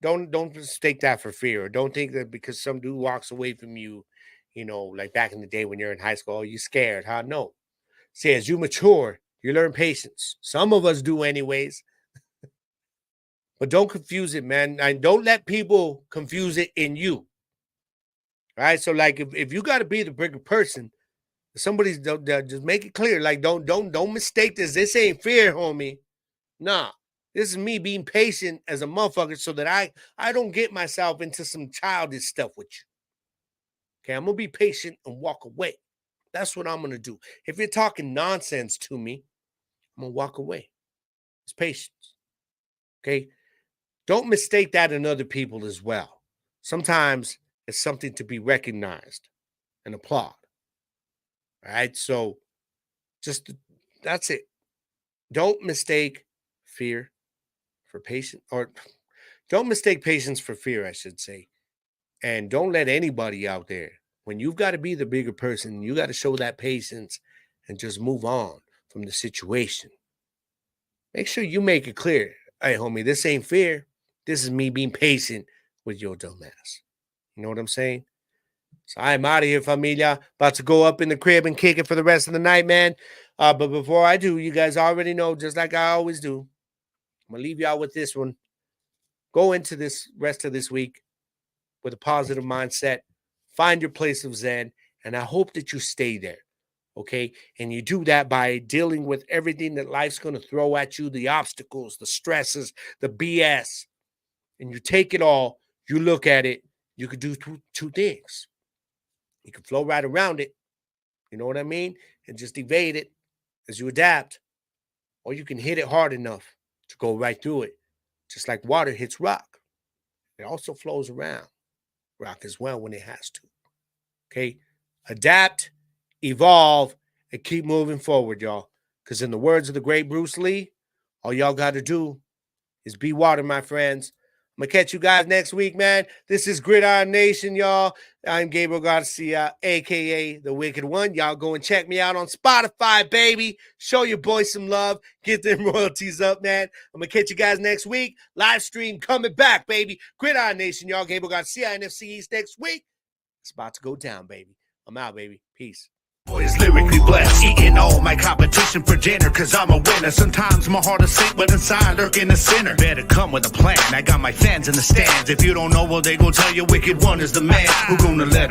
Don't mistake that for fear. Or don't think that because some dude walks away from you, you know, like back in the day when you're in high school, you're scared, huh? No. See, as you mature, you learn patience. Some of us do anyways. But don't confuse it, man. And don't let people confuse it in you. All right. So, like, if you got to be the bigger person, somebody's just make it clear. Like, don't mistake this. This ain't fear, homie. Nah. This is me being patient as a motherfucker so that I don't get myself into some childish stuff with you. Okay, I'm going to be patient and walk away. That's what I'm going to do. If you're talking nonsense to me, I'm going to walk away. It's patience. Okay? Don't mistake that in other people as well. Sometimes it's something to be recognized and applaud. All right? So that's it. Don't mistake fear for patience, or don't mistake patience for fear, I should say. And don't let anybody out there, when you've got to be the bigger person, you got to show that patience and just move on from the situation. Make sure you make it clear. Hey, homie, this ain't fear. This is me being patient with your dumb ass. You know what I'm saying? So I'm out of here, familia. About to go up in the crib and kick it for the rest of the night, man. But before I do, you guys already know, just like I always do, I'm going to leave y'all with this one. Go into this rest of this week with a positive mindset. Find your place of Zen. And I hope that you stay there. Okay? And you do that by dealing with everything that life's going to throw at you, the obstacles, the stresses, the BS. And you take it all. You look at it. You could do two things. You can flow right around it. You know what I mean? And just evade it as you adapt. Or you can hit it hard enough to go right through it. Just like water hits rock. It also flows around rock as well when it has to. Okay? Adapt, evolve, and keep moving forward, y'all. Because in the words of the great Bruce Lee, all y'all got to do is be water, my friends. I'm going to catch you guys next week, man. This is Gridiron Nation, y'all. I'm Gabriel Garcia, a.k.a. The Wicked One. Y'all go and check me out on Spotify, baby. Show your boy some love. Get them royalties up, man. I'm going to catch you guys next week. Live stream coming back, baby. Gridiron Nation, y'all. Gabriel Garcia, NFC East next week. It's about to go down, baby. I'm out, baby. Peace. Boy is lyrically blessed, eating all my competition for dinner, cause I'm a winner. Sometimes my heart is sick, but inside lurking a sinner. Better come with a plan, I got my fans in the stands. If you don't know, well, they gon' tell you Wicked One is the man. Who gonna let him?